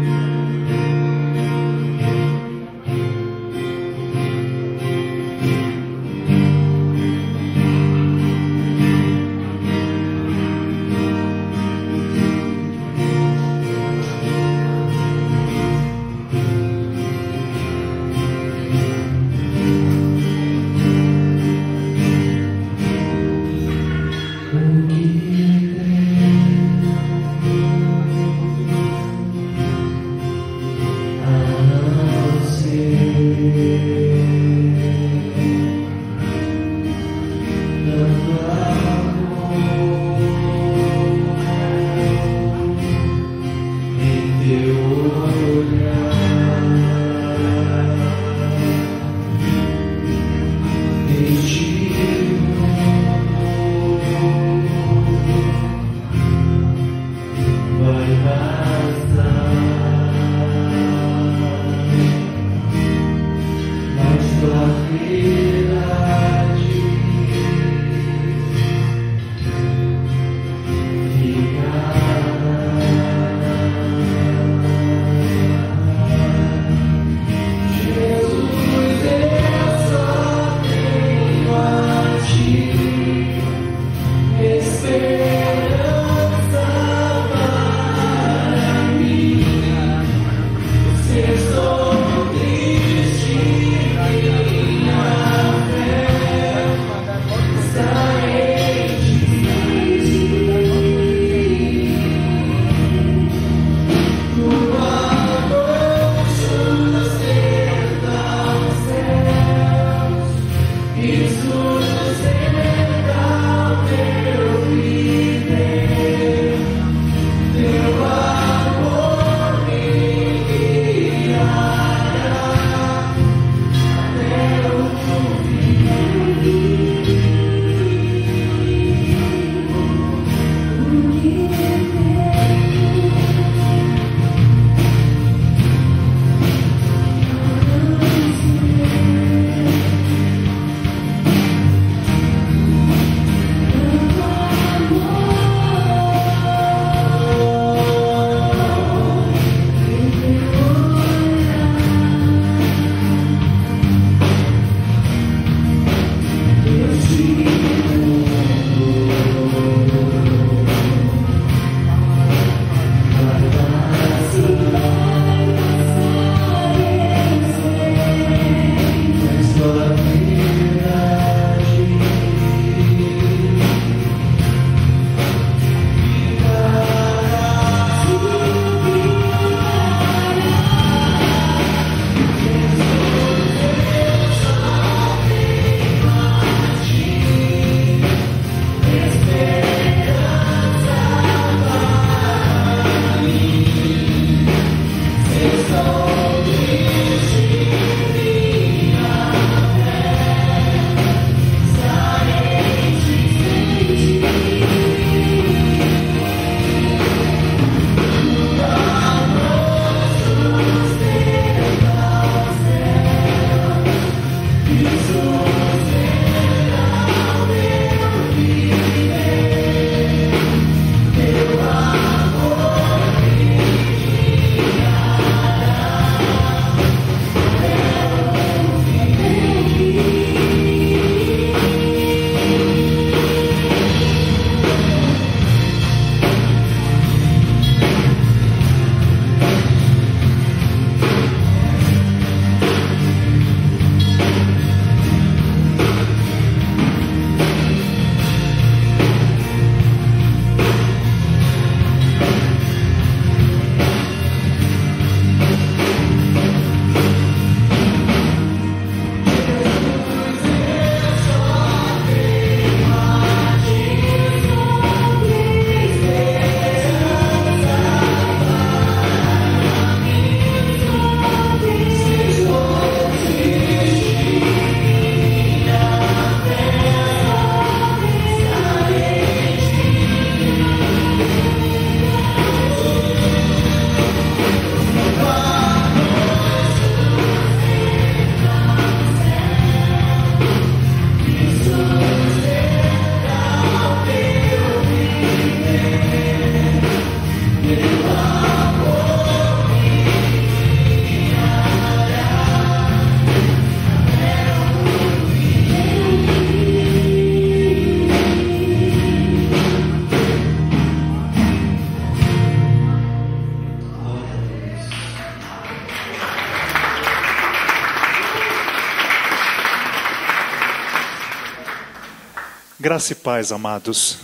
Graça e paz, amados.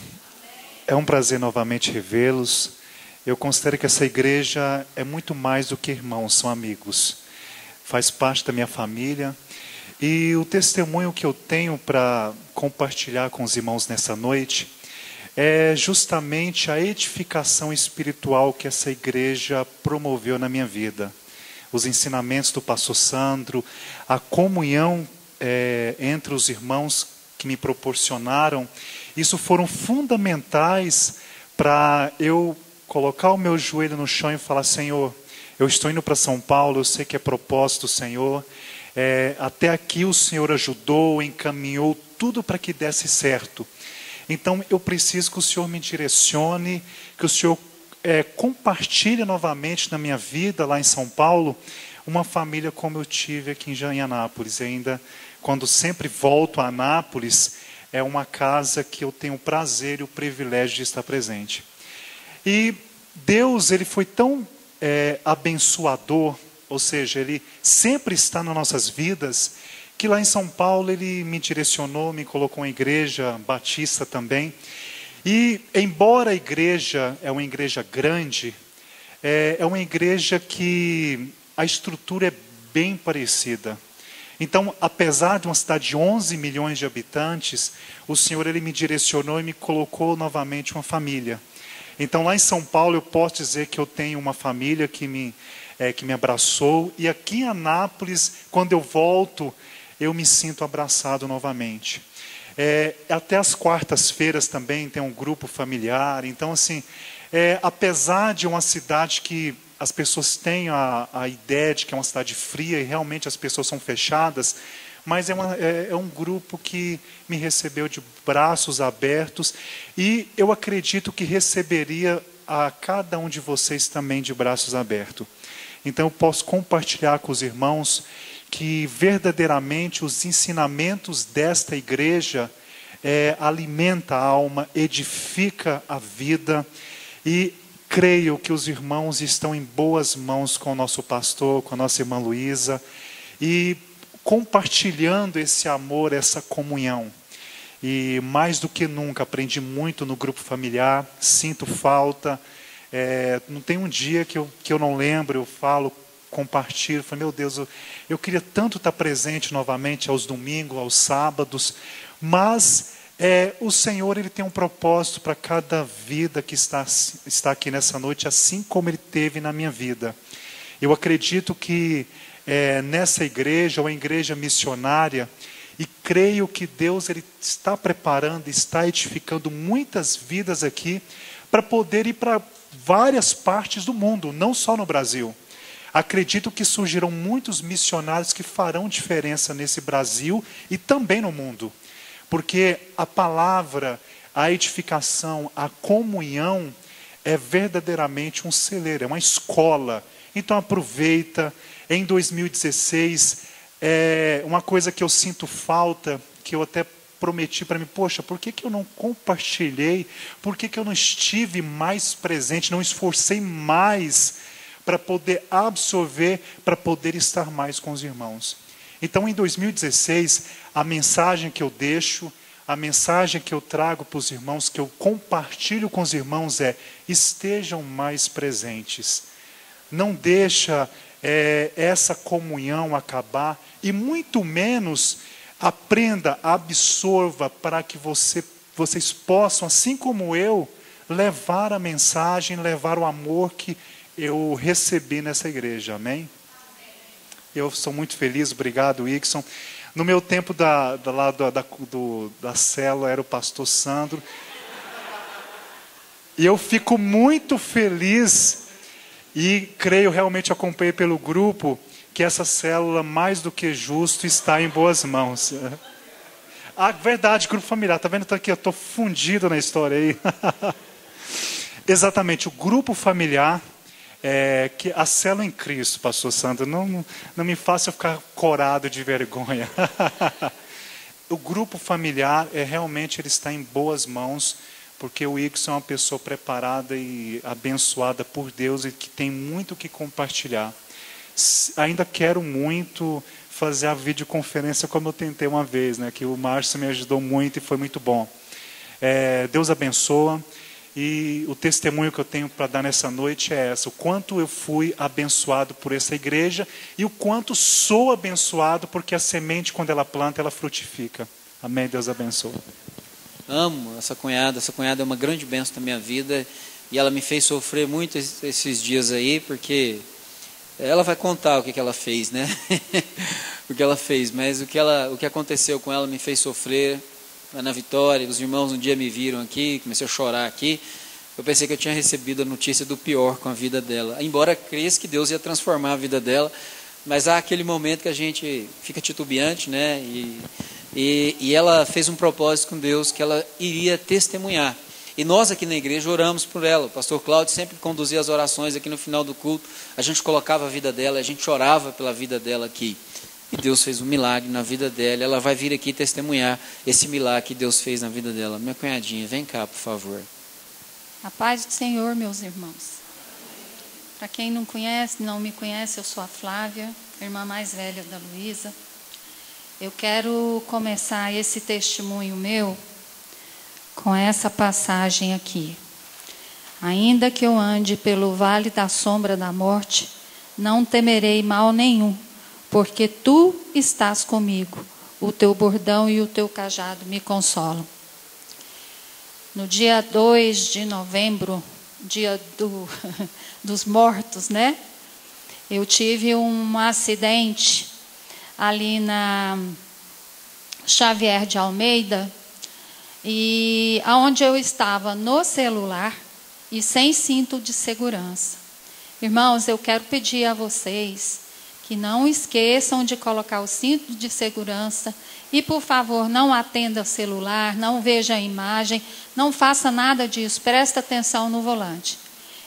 É um prazer novamente revê-los. Eu considero que essa igreja é muito mais do que irmãos, são amigos. Faz parte da minha família. E o testemunho que eu tenho para compartilhar com os irmãos nessa noite é justamente a edificação espiritual que essa igreja promoveu na minha vida. Os ensinamentos do pastor Sandro, a comunhão entre os irmãos que me proporcionaram, isso foram fundamentais para eu colocar o meu joelho no chão e falar: Senhor, eu estou indo para São Paulo, eu sei que é propósito do Senhor, até aqui o Senhor ajudou, encaminhou tudo para que desse certo. Então eu preciso que o Senhor me direcione, que o Senhor compartilhe novamente na minha vida lá em São Paulo, uma família como eu tive aqui em Anápolis. E ainda, quando sempre volto a Anápolis, é uma casa que eu tenho o prazer e o privilégio de estar presente. E Deus, Ele foi tão abençoador, ou seja, Ele sempre está nas nossas vidas, que lá em São Paulo Ele me direcionou, me colocou em igreja batista também. E embora a igreja é uma igreja grande, é uma igreja que a estrutura é bem parecida. Então, apesar de uma cidade de 11 milhões de habitantes, o Senhor Ele me direcionou e me colocou novamente uma família. Então, lá em São Paulo, eu posso dizer que eu tenho uma família que me abraçou. E aqui em Anápolis, quando eu volto, eu me sinto abraçado novamente. Até as quartas-feiras também tem um grupo familiar. Então, assim, apesar de uma cidade que as pessoas têm a ideia de que é uma cidade fria e realmente as pessoas são fechadas, mas é um grupo que me recebeu de braços abertos, e eu acredito que receberia a cada um de vocês também de braços abertos. Então eu posso compartilhar com os irmãos que verdadeiramente os ensinamentos desta igreja alimenta a alma, edifica a vida, e creio que os irmãos estão em boas mãos com o nosso pastor, com a nossa irmã Luísa, e compartilhando esse amor, essa comunhão. E mais do que nunca, aprendi muito no grupo familiar, sinto falta. Não tem um dia que eu não lembro, eu falo, compartilho, falo: meu Deus, eu queria tanto estar presente novamente aos domingos, aos sábados, mas o Senhor Ele tem um propósito para cada vida que está aqui nessa noite, assim como Ele teve na minha vida. Eu acredito que nessa igreja, uma igreja missionária, e creio que Deus Ele está preparando, está edificando muitas vidas aqui, para poder ir para várias partes do mundo, não só no Brasil. Acredito que surgirão muitos missionários que farão diferença nesse Brasil e também no mundo. Porque a palavra, a edificação, a comunhão é verdadeiramente um celeiro, é uma escola. Então aproveita. Em 2016, uma coisa que eu sinto falta, que eu até prometi para mim: poxa, por que eu não compartilhei? Por que eu não estive mais presente, não esforcei mais para poder absorver, para poder estar mais com os irmãos? Então, em 2016, a mensagem que eu deixo, a mensagem que eu trago para os irmãos, que eu compartilho com os irmãos é: estejam mais presentes. Não deixa essa comunhão acabar, e muito menos aprenda, absorva, para que vocês possam, assim como eu, levar a mensagem, levar o amor que eu recebi nessa igreja. Amém? Eu sou muito feliz, obrigado, Ixon. No meu tempo da célula era o pastor Sandro. E eu fico muito feliz, e creio, realmente acompanhei pelo grupo, que essa célula, mais do que justo, está em boas mãos. Verdade, grupo familiar, tá vendo? Tá aqui, eu estou fundido na história aí. Exatamente, o grupo familiar, que a célula em Cristo, pastor Sandro, não me faça ficar corado de vergonha. O grupo familiar, realmente ele está em boas mãos, porque o Ixon é uma pessoa preparada e abençoada por Deus, e que tem muito o que compartilhar. Ainda quero muito fazer a videoconferência como eu tentei uma vez, né? Que o Márcio me ajudou muito e foi muito bom. Deus abençoa. E o testemunho que eu tenho para dar nessa noite é essa: o quanto eu fui abençoado por essa igreja e o quanto sou abençoado porque a semente, quando ela planta, ela frutifica. Amém? Deus abençoe. Amo essa cunhada é uma grande bênção na minha vida e ela me fez sofrer muito esses dias aí, porque ela vai contar o que ela fez, né? O que ela fez, mas o que aconteceu com ela me fez sofrer. Lá na Vitória, os irmãos um dia me viram aqui, comecei a chorar aqui. Eu pensei que eu tinha recebido a notícia do pior com a vida dela. Embora cresça que Deus ia transformar a vida dela, mas há aquele momento que a gente fica titubeante, né? E ela fez um propósito com Deus que ela iria testemunhar. E nós aqui na igreja oramos por ela. O pastor Cláudio sempre conduzia as orações aqui no final do culto. A gente colocava a vida dela, a gente orava pela vida dela aqui. E Deus fez um milagre na vida dela. Ela vai vir aqui testemunhar esse milagre que Deus fez na vida dela. Minha cunhadinha, vem cá, por favor. A paz do Senhor, meus irmãos. Para quem não me conhece, eu sou a Flávia, irmã mais velha da Luísa. Eu quero começar esse testemunho meu com essa passagem aqui. Ainda que eu ande pelo vale da sombra da morte, não temerei mal nenhum, porque tu estás comigo, o teu bordão e o teu cajado me consolam. No dia 2 de novembro, dia dos mortos, né? Eu tive um acidente ali na Xavier de Almeida, e aonde eu estava no celular e sem cinto de segurança. Irmãos, eu quero pedir a vocês que não esqueçam de colocar o cinto de segurança e, por favor, não atenda o celular, não veja a imagem, não faça nada disso, presta atenção no volante.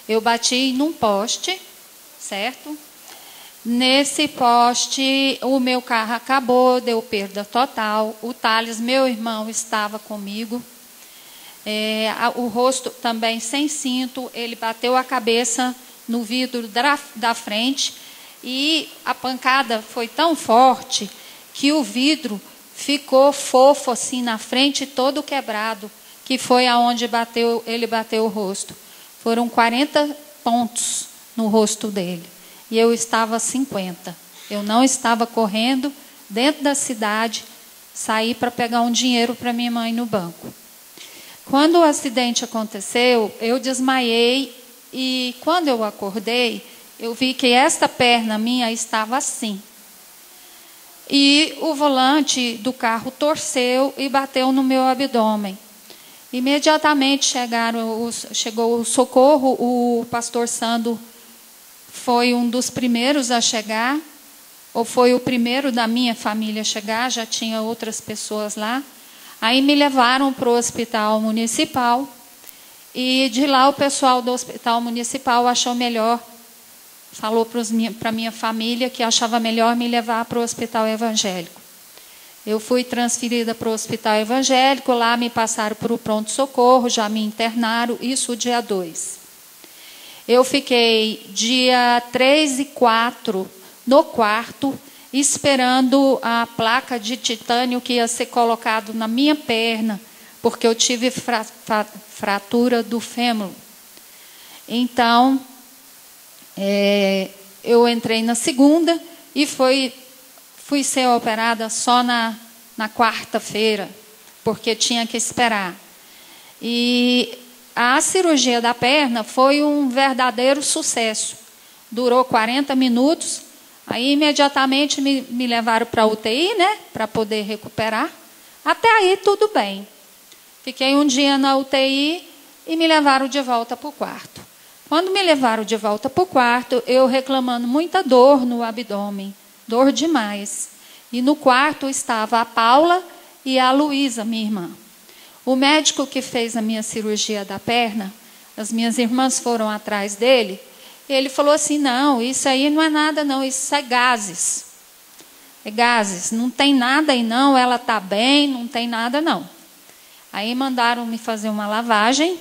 Eu bati num poste, certo? Nesse poste, o meu carro acabou, deu perda total. O Thales, meu irmão, estava comigo. O rosto também sem cinto, ele bateu a cabeça no vidro da frente. E a pancada foi tão forte que o vidro ficou fofo assim na frente, todo quebrado, que foi aonde ele bateu o rosto. Foram 40 pontos no rosto dele. E eu estava 50. Eu não estava correndo dentro da cidade, saí para pegar um dinheiro para minha mãe no banco. Quando o acidente aconteceu, eu desmaiei e quando eu acordei, eu vi que esta perna minha estava assim. E o volante do carro torceu e bateu no meu abdômen. Imediatamente chegou o socorro, o pastor Sandro foi um dos primeiros a chegar, ou foi o primeiro da minha família a chegar, já tinha outras pessoas lá. Aí me levaram para o hospital municipal, e de lá o pessoal do hospital municipal achou melhor, falou para a minha família que achava melhor me levar para o hospital evangélico. Eu fui transferida para o hospital evangélico, lá me passaram para o pronto-socorro, já me internaram, isso dia 2. Eu fiquei dia 3 e 4 no quarto, esperando a placa de titânio que ia ser colocado na minha perna, porque eu tive fratura do fêmur. Então, eu entrei na segunda e fui ser operada só na quarta-feira, porque tinha que esperar. E a cirurgia da perna foi um verdadeiro sucesso. Durou 40 minutos, aí imediatamente me levaram para a UTI, né, para poder recuperar. Até aí tudo bem. Fiquei um dia na UTI e me levaram de volta para o quarto. Quando me levaram de volta para o quarto, eu reclamando muita dor no abdômen, dor demais. E no quarto estava a Paula e a Luísa, minha irmã. O médico que fez a minha cirurgia da perna, as minhas irmãs foram atrás dele, ele falou assim, não, isso aí não é nada não, isso é gases. É gases, não tem nada aí não, ela está bem, não tem nada não. Aí mandaram me fazer uma lavagem,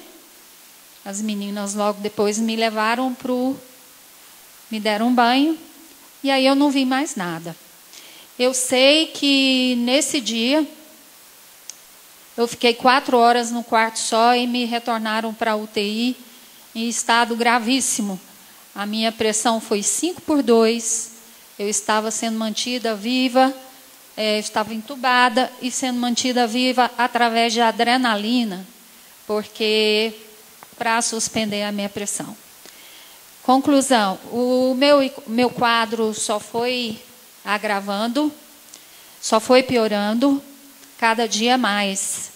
as meninas logo depois me levaram me deram um banho, e aí eu não vi mais nada. Eu sei que nesse dia, Eu fiquei 4 horas no quarto só e me retornaram para a UTI em estado gravíssimo. A minha pressão foi 5/2, eu estava sendo mantida viva, estava entubada e sendo mantida viva através de adrenalina, porque para suspender a minha pressão. Conclusão, o meu quadro só foi agravando, só foi piorando, cada dia mais.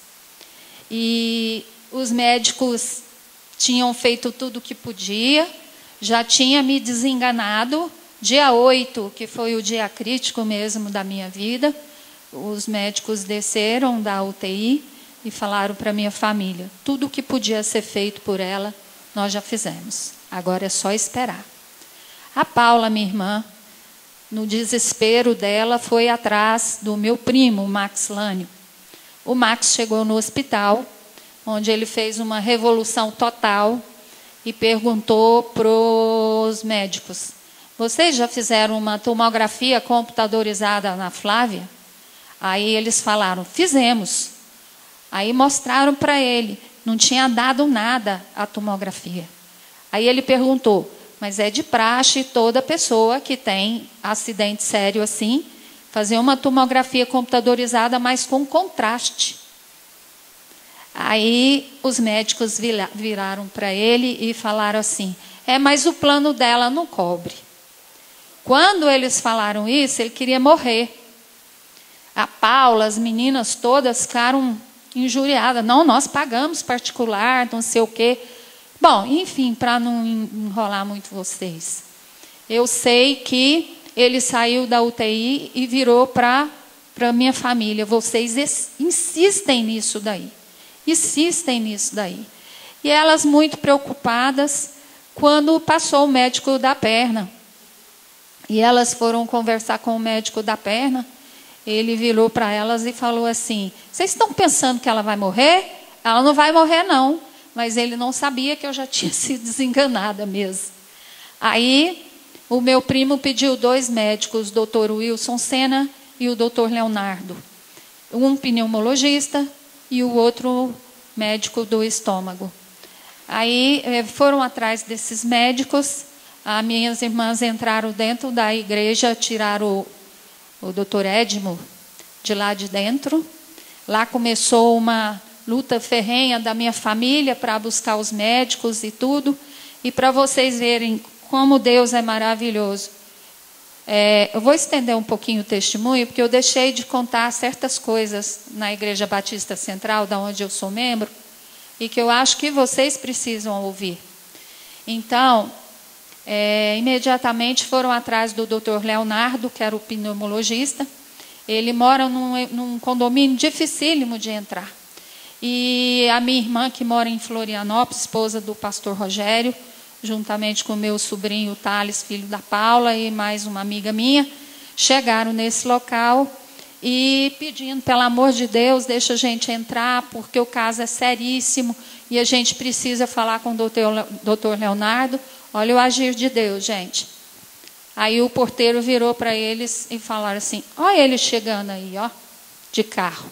E os médicos tinham feito tudo o que podia, já tinha me desenganado. Dia 8, que foi o dia crítico mesmo da minha vida, os médicos desceram da UTI e falaram para minha família, tudo o que podia ser feito por ela, nós já fizemos. Agora é só esperar. A Paula, minha irmã, no desespero dela, foi atrás do meu primo, o Max Lânio. O Max chegou no hospital, onde ele fez uma revolução total e perguntou para os médicos, vocês já fizeram uma tomografia computadorizada na Flávia? Aí eles falaram, fizemos. Aí mostraram para ele, não tinha dado nada a tomografia. Aí ele perguntou, mas é de praxe toda pessoa que tem acidente sério assim, fazer uma tomografia computadorizada, mas com contraste. Aí os médicos viraram para ele e falaram assim, mas o plano dela não cobre. Quando eles falaram isso, ele queria morrer. A Paula, as meninas todas ficaram injuriadas. Não, nós pagamos particular, não sei o quê. Bom, enfim, para não enrolar muito vocês. Eu sei que ele saiu da UTI e virou para a minha família. Vocês insistem nisso daí. Insistem nisso daí. E elas muito preocupadas quando passou o médico da perna. E elas foram conversar com o médico da perna. Ele virou para elas e falou assim, vocês estão pensando que ela vai morrer? Ela não vai morrer, não. Mas ele não sabia que eu já tinha sido desenganada mesmo. Aí, o meu primo pediu 2 médicos, o doutor Wilson Sena e o doutor Leonardo. Um pneumologista e o outro médico do estômago. Aí, foram atrás desses médicos. As minhas irmãs entraram dentro da igreja, tiraram o doutor Edmo de lá de dentro. Lá começou uma luta ferrenha da minha família para buscar os médicos e tudo. E para vocês verem como Deus é maravilhoso. Eu vou estender um pouquinho o testemunho, porque eu deixei de contar certas coisas na Igreja Batista Central, da onde eu sou membro, e que eu acho que vocês precisam ouvir. Então, imediatamente foram atrás do doutor Leonardo, que era o pneumologista. Ele mora num condomínio dificílimo de entrar. E a minha irmã, que mora em Florianópolis, esposa do pastor Rogério, juntamente com o meu sobrinho Thales, filho da Paula, e mais uma amiga minha, chegaram nesse local e pedindo, pelo amor de Deus, deixa a gente entrar, porque o caso é seríssimo e a gente precisa falar com o doutor Leonardo. Olha o agir de Deus, gente. Aí o porteiro virou para eles e falaram assim, olha ele chegando aí, ó, de carro.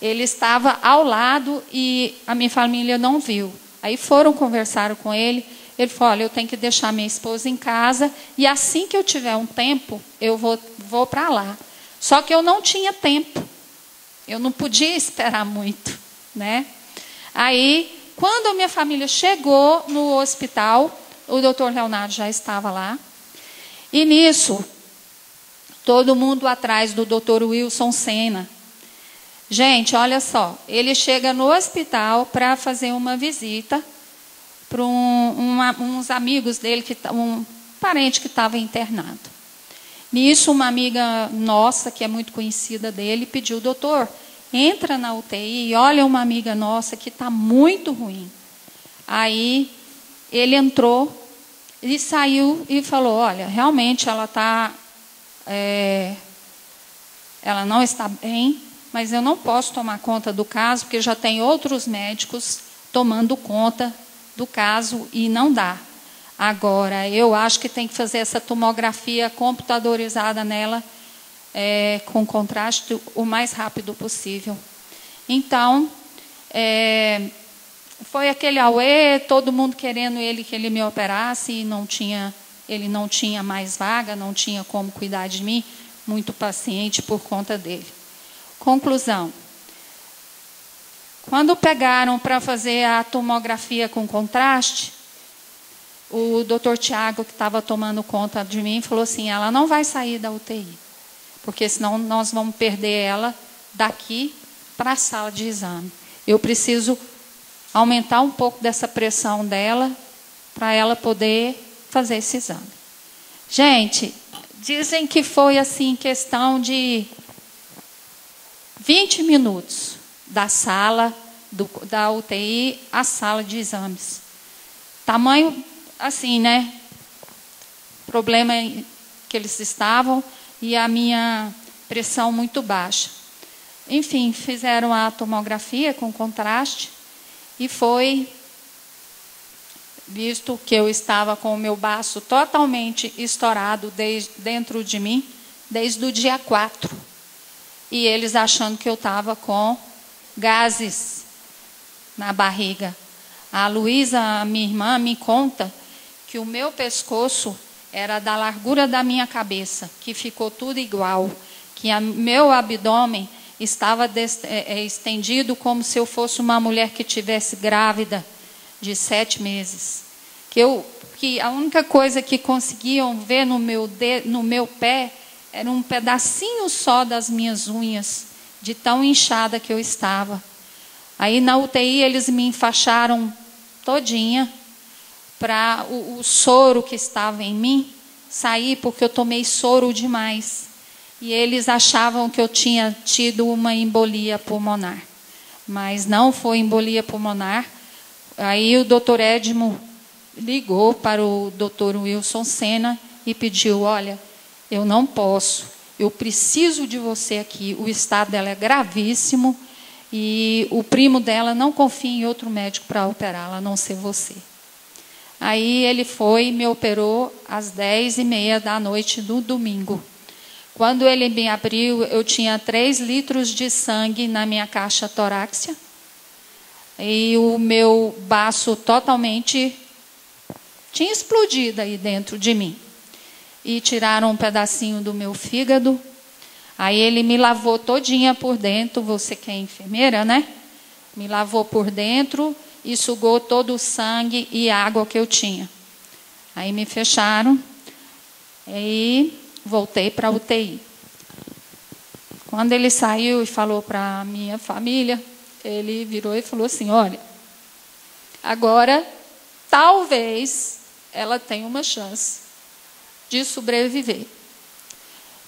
Ele estava ao lado e a minha família não viu. Aí foram, conversaram com ele. Ele falou, olha, eu tenho que deixar minha esposa em casa e assim que eu tiver um tempo, eu vou para lá. Só que eu não tinha tempo. Eu não podia esperar muito, né? Aí, quando a minha família chegou no hospital, o doutor Leonardo já estava lá. E nisso, todo mundo atrás do doutor Wilson Sena. Gente, olha só, ele chega no hospital para fazer uma visita para uns amigos dele, um parente que estava internado. Nisso, uma amiga nossa, que é muito conhecida dele, pediu, doutor, entra na UTI e olha uma amiga nossa que está muito ruim. Aí, ele entrou e saiu e falou, olha, realmente ela não está bem, mas eu não posso tomar conta do caso, porque já tem outros médicos tomando conta do caso e não dá. Agora, eu acho que tem que fazer essa tomografia computadorizada nela, com contraste o mais rápido possível. Então, foi aquele auê, todo mundo querendo que ele me operasse, e ele não tinha mais vaga, não tinha como cuidar de mim, muito paciente por conta dele. Conclusão. Quando pegaram para fazer a tomografia com contraste, o doutor Tiago, que estava tomando conta de mim, falou assim, ela não vai sair da UTI, porque senão nós vamos perder ela daqui para a sala de exame. Eu preciso aumentar um pouco dessa pressão dela para ela poder fazer esse exame. Gente, dizem que foi assim, questão de 20 minutos da sala da UTI à sala de exames. Tamanho assim, né? Problema que eles estavam e a minha pressão muito baixa. Enfim, fizeram a tomografia com contraste e foi visto que eu estava com o meu baço totalmente estourado dentro de mim desde o dia 4. E eles achando que eu estava com gases na barriga. A Luísa, a minha irmã, me conta que o meu pescoço era da largura da minha cabeça, que ficou tudo igual, que meu abdômen estava estendido como se eu fosse uma mulher que estivesse grávida de 7 meses. Que a única coisa que conseguiam ver no meu pé era um pedacinho só das minhas unhas, de tão inchada que eu estava. Aí na UTI eles me enfaixaram todinha para o soro que estava em mim sair, porque eu tomei soro demais. E eles achavam que eu tinha tido uma embolia pulmonar. Mas não foi embolia pulmonar. Aí o doutor Edmo ligou para o doutor Wilson Senna e pediu, olha, eu não posso, eu preciso de você aqui, o estado dela é gravíssimo e o primo dela não confia em outro médico para operá-la, a não ser você. Aí ele foi e me operou às 10h30 da noite do domingo. Quando ele me abriu, eu tinha 3 litros de sangue na minha caixa torácica e o meu baço totalmente tinha explodido aí dentro de mim. E tiraram um pedacinho do meu fígado. Aí ele me lavou todinha por dentro, você que é enfermeira, né? Me lavou por dentro e sugou todo o sangue e água que eu tinha. Aí me fecharam e voltei para a UTI. Quando ele saiu e falou para a minha família, ele virou e falou assim, olha, agora talvez ela tenha uma chance de sobreviver.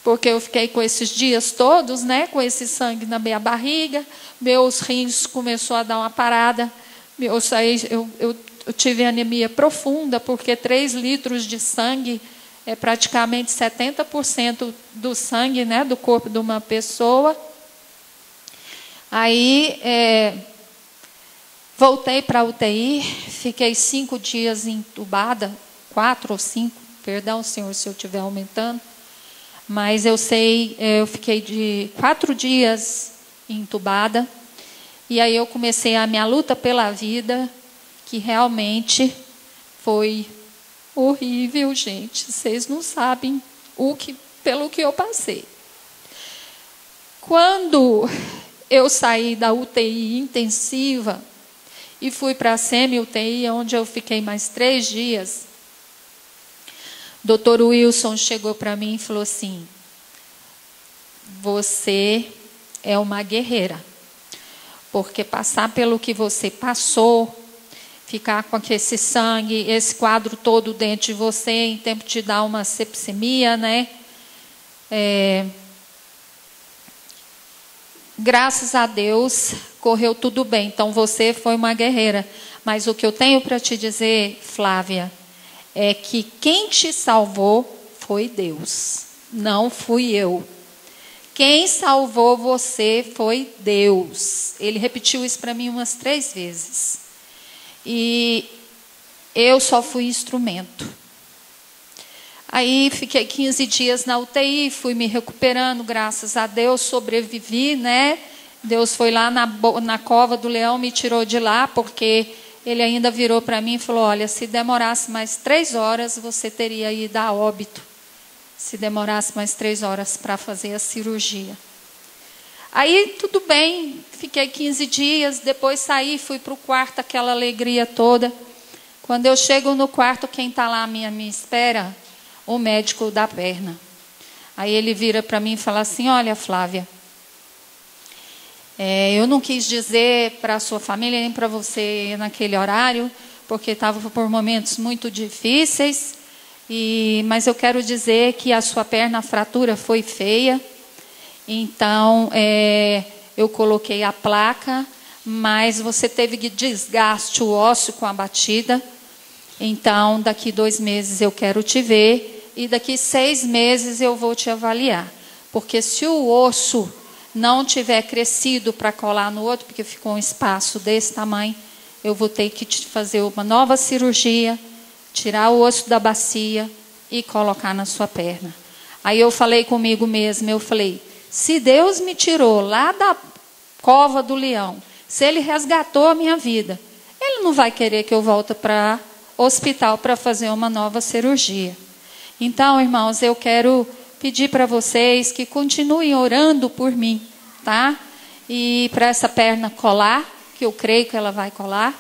Porque eu fiquei com esses dias todos, né, com esse sangue na minha barriga, meus rins começou a dar uma parada, eu tive anemia profunda, porque 3 litros de sangue é praticamente 70% do sangue, né, do corpo de uma pessoa. Aí voltei para a UTI, fiquei 5 dias entubada, 4 ou 5, perdão, senhor, se eu estiver aumentando. Mas eu fiquei de 4 dias entubada. E aí eu comecei a minha luta pela vida, que realmente foi horrível, gente. Vocês não sabem pelo que eu passei. Quando eu saí da UTI intensiva e fui para a semi-UTI, onde eu fiquei mais 3 dias, Dr. Wilson chegou para mim e falou assim, você é uma guerreira, porque passar pelo que você passou, ficar com esse sangue, esse quadro todo dentro de você, em tempo de dar uma sepsemia, né? Graças a Deus, correu tudo bem. Então, você foi uma guerreira. Mas o que eu tenho para te dizer, Flávia, é que quem te salvou foi Deus, não fui eu. Quem salvou você foi Deus. Ele repetiu isso para mim umas 3 vezes. E eu só fui instrumento. Aí fiquei 15 dias na UTI, fui me recuperando, graças a Deus, sobrevivi, né? Deus foi lá na cova do leão, me tirou de lá, porque ele ainda virou para mim e falou: olha, se demorasse mais 3 horas, você teria ido a óbito. Se demorasse mais 3 horas para fazer a cirurgia. Aí tudo bem, fiquei 15 dias, depois saí, fui para o quarto, aquela alegria toda. Quando eu chego no quarto, quem está lá à minha espera? O médico da perna. Aí ele vira para mim e fala assim: olha, Flávia, eu não quis dizer para a sua família nem para você naquele horário, porque estava por momentos muito difíceis, mas eu quero dizer que a sua perna, a fratura foi feia. Então, eu coloquei a placa, mas você teve desgaste ósseo com a batida. Então, daqui 2 meses eu quero te ver e daqui 6 meses eu vou te avaliar. Porque se o osso não tiver crescido para colar no outro, porque ficou um espaço desse tamanho, eu vou ter que te fazer uma nova cirurgia, tirar o osso da bacia e colocar na sua perna. Aí eu falei comigo mesma, eu falei: se Deus me tirou lá da cova do leão, se Ele resgatou a minha vida, Ele não vai querer que eu volte para o hospital para fazer uma nova cirurgia. Então, irmãos, eu quero pedir para vocês que continuem orando por mim, tá? E para essa perna colar, que eu creio que ela vai colar,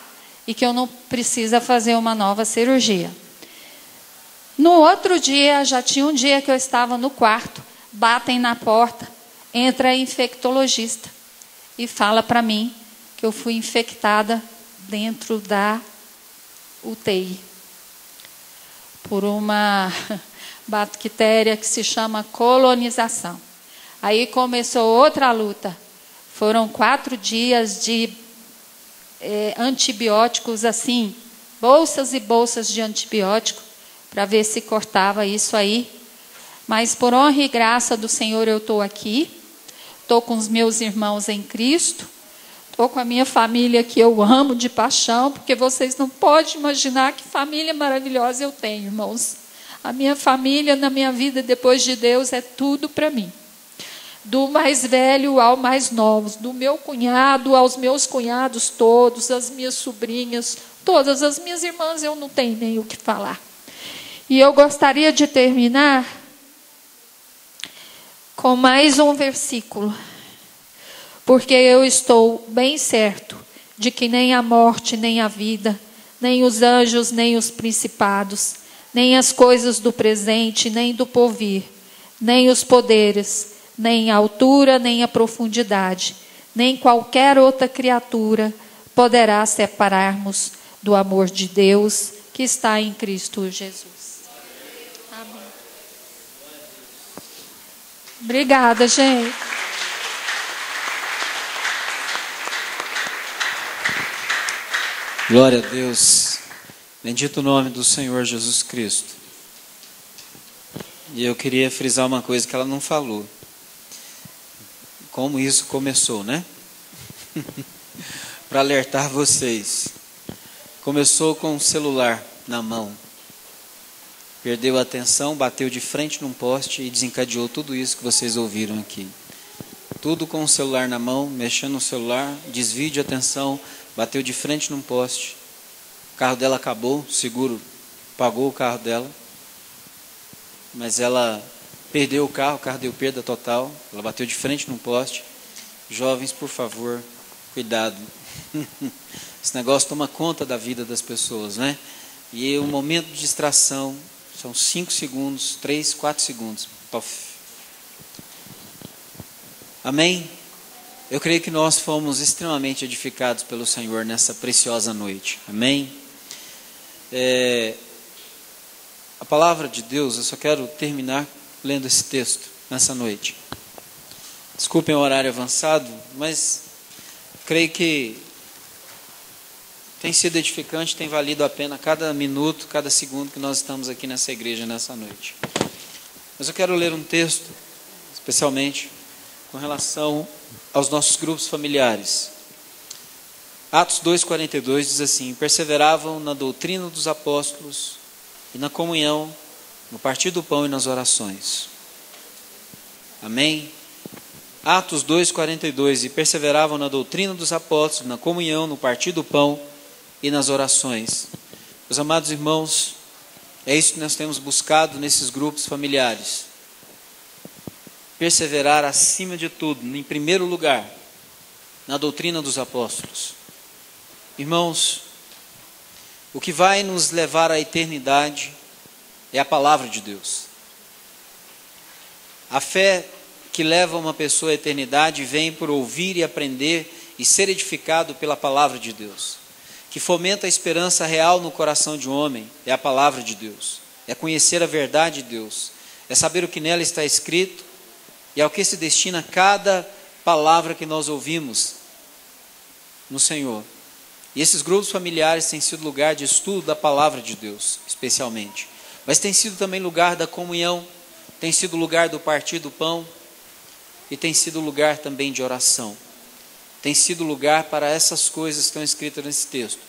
e que eu não precisa fazer uma nova cirurgia. No outro dia, já tinha um dia que eu estava no quarto, batem na porta, entra a infectologista e fala para mim que eu fui infectada dentro da UTI por uma bactéria que se chama colonização. Aí começou outra luta. Foram 4 dias de antibióticos, assim, bolsas e bolsas de antibiótico, para ver se cortava isso aí. Mas por honra e graça do Senhor eu estou aqui. Estou com os meus irmãos em Cristo. Estou com a minha família que eu amo de paixão, porque vocês não podem imaginar que família maravilhosa eu tenho, irmãos. A minha família na minha vida depois de Deus é tudo para mim. Do mais velho ao mais novo, do meu cunhado aos meus cunhados todos, as minhas sobrinhas, todas as minhas irmãs, eu não tenho nem o que falar. E eu gostaria de terminar com mais um versículo, porque eu estou bem certo de que nem a morte, nem a vida, nem os anjos, nem os principados, nem as coisas do presente, nem do porvir, nem os poderes, nem a altura, nem a profundidade, nem qualquer outra criatura poderá separar-nos do amor de Deus que está em Cristo Jesus. Amém. Obrigada, gente. Glória a Deus. Bendito o nome do Senhor Jesus Cristo. E eu queria frisar uma coisa que ela não falou. Como isso começou, né? Para alertar vocês. Começou com o celular na mão. Perdeu a atenção, bateu de frente num poste e desencadeou tudo isso que vocês ouviram aqui. Tudo com o celular na mão, mexendo no celular, desvio de atenção, bateu de frente num poste. O carro dela acabou, o seguro pagou o carro dela. Mas ela perdeu o carro deu perda total. Ela bateu de frente num poste. Jovens, por favor, cuidado. Esse negócio toma conta da vida das pessoas, né? E o momento de distração são 5 segundos, 3, 4 segundos. Puff. Amém? Eu creio que nós fomos extremamente edificados pelo Senhor nessa preciosa noite. Amém? A palavra de Deus, eu só quero terminar lendo esse texto nessa noite. Desculpem o horário avançado, mas creio que tem sido edificante, tem valido a pena cada minuto, cada segundo que nós estamos aqui nessa igreja nessa noite. Mas eu quero ler um texto, especialmente com relação aos nossos grupos familiares. Atos 2,42 diz assim: perseveravam na doutrina dos apóstolos e na comunhão, no partir do pão e nas orações. Amém? Atos 2:42, e perseveravam na doutrina dos apóstolos, na comunhão, no partir do pão e nas orações. Meus amados irmãos, é isso que nós temos buscado nesses grupos familiares. Perseverar acima de tudo, em primeiro lugar, na doutrina dos apóstolos. Irmãos, o que vai nos levar à eternidade é a palavra de Deus. A fé que leva uma pessoa à eternidade vem por ouvir e aprender e ser edificado pela palavra de Deus. Que fomenta a esperança real no coração de um homem é a palavra de Deus. É conhecer a verdade de Deus. É saber o que nela está escrito e ao que se destina cada palavra que nós ouvimos no Senhor. E esses grupos familiares têm sido lugar de estudo da palavra de Deus, especialmente. Mas tem sido também lugar da comunhão, tem sido lugar do partir do pão e tem sido lugar também de oração. Tem sido lugar para essas coisas que estão escritas nesse texto.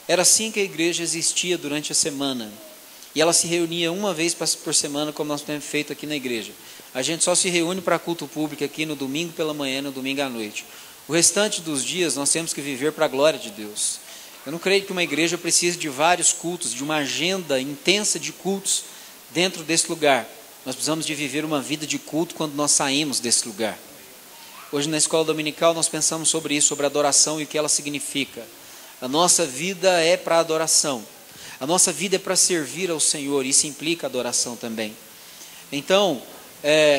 Era assim que a igreja existia durante a semana. E ela se reunia uma vez por semana, como nós temos feito aqui na igreja. A gente só se reúne para culto público aqui no domingo pela manhã e no domingo à noite. O restante dos dias nós temos que viver para a glória de Deus. Eu não creio que uma igreja precise de vários cultos, de uma agenda intensa de cultos dentro desse lugar. Nós precisamos de viver uma vida de culto quando nós saímos desse lugar. Hoje na escola dominical nós pensamos sobre isso, sobre adoração e o que ela significa. A nossa vida é para adoração. A nossa vida é para servir ao Senhor, isso implica adoração também. Então,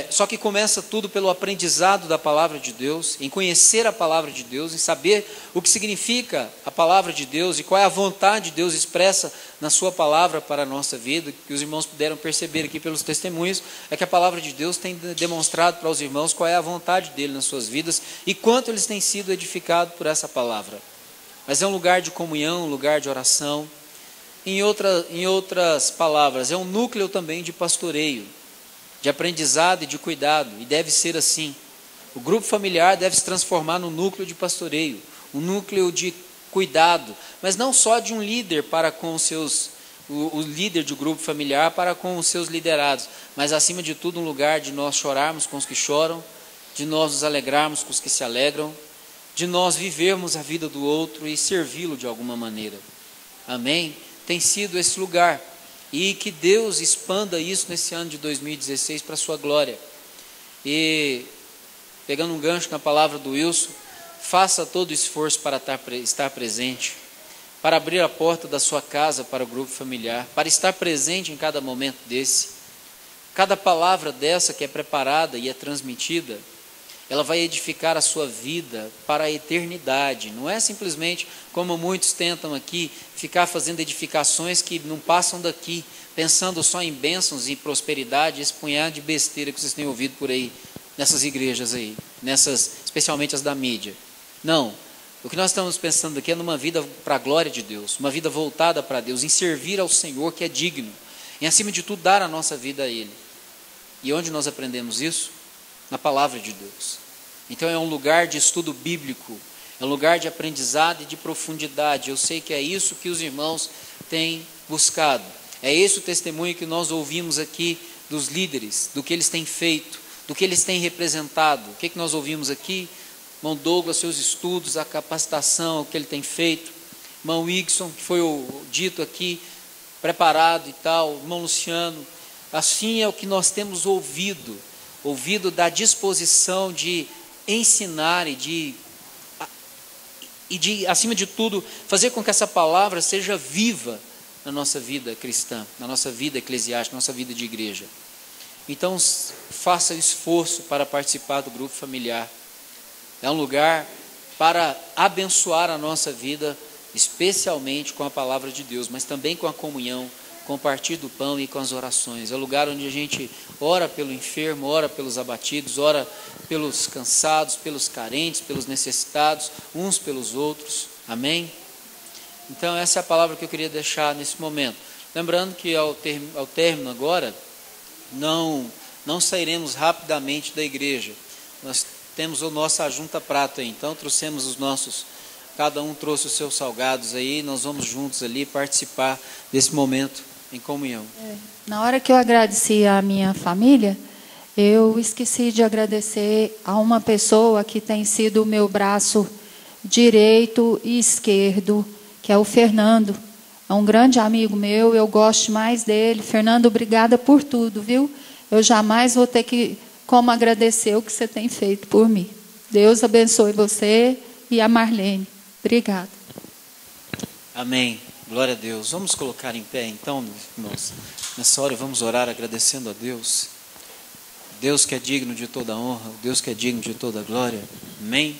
só que começa tudo pelo aprendizado da palavra de Deus, em conhecer a palavra de Deus, em saber o que significa a palavra de Deus e qual é a vontade de Deus expressa na sua palavra para a nossa vida. Que os irmãos puderam perceber aqui pelos testemunhos, é que a palavra de Deus tem demonstrado para os irmãos qual é a vontade dele nas suas vidas e quanto eles têm sido edificados por essa palavra. Mas é um lugar de comunhão, um lugar de oração. Em outras palavras, é um núcleo também de pastoreio, de aprendizado e de cuidado, e deve ser assim. O grupo familiar deve se transformar no núcleo de pastoreio, um núcleo de cuidado, mas não só de um líder para com o líder de grupo familiar para com os seus liderados, mas acima de tudo um lugar de nós chorarmos com os que choram, de nós nos alegrarmos com os que se alegram, de nós vivermos a vida do outro e servi-lo de alguma maneira. Amém? Tem sido esse lugar. E que Deus expanda isso nesse ano de 2016 para a sua glória. E, pegando um gancho na palavra do Wilson, faça todo o esforço para estar presente, para abrir a porta da sua casa para o grupo familiar, para estar presente em cada momento desse. Cada palavra dessa que é preparada e é transmitida, ela vai edificar a sua vida para a eternidade. Não é simplesmente, como muitos tentam aqui, ficar fazendo edificações que não passam daqui, pensando só em bênçãos e prosperidade, esse punhado de besteira que vocês têm ouvido por aí, nessas igrejas aí, especialmente as da mídia. Não, o que nós estamos pensando aqui é numa vida para a glória de Deus, uma vida voltada para Deus, em servir ao Senhor que é digno, em acima de tudo dar a nossa vida a Ele. E onde nós aprendemos isso? Na palavra de Deus. Então é um lugar de estudo bíblico, é um lugar de aprendizado e de profundidade. Eu sei que é isso que os irmãos têm buscado. É esse o testemunho que nós ouvimos aqui dos líderes, do que eles têm feito, do que eles têm representado. O que nós ouvimos aqui? Irmão Douglas, seus estudos, a capacitação, o que ele tem feito. Irmão Wigson, que foi dito aqui, preparado e tal. Irmão Luciano, assim é o que nós temos ouvido da disposição de ensinar e de, acima de tudo, fazer com que essa palavra seja viva na nossa vida cristã, na nossa vida eclesiástica, na nossa vida de igreja. Então, faça esforço para participar do grupo familiar. É um lugar para abençoar a nossa vida, especialmente com a palavra de Deus, mas também com a comunhão, com o partir do pão e com as orações. É o lugar onde a gente ora pelo enfermo, ora pelos abatidos, ora pelos cansados, pelos carentes, pelos necessitados, uns pelos outros. Amém? Então essa é a palavra que eu queria deixar nesse momento. Lembrando que ao término agora, não sairemos rapidamente da igreja. Nós temos a nossa ajunta prata aí, então trouxemos os nossos, cada um trouxe os seus salgados aí, nós vamos juntos ali participar desse momento em comunhão. Na hora que eu agradeci a minha família, Eu esqueci de agradecer a uma pessoa que tem sido o meu braço direito e esquerdo, que é o Fernando. É um grande amigo meu, eu gosto mais dele. Fernando, obrigada por tudo, viu? Eu jamais vou ter como agradecer o que você tem feito por mim. Deus abençoe você e a Marlene. Obrigada. Amém. Glória a Deus. Vamos colocar em pé então, meus irmãos. Nessa hora vamos orar agradecendo a Deus. Deus que é digno de toda honra, Deus que é digno de toda glória. Amém.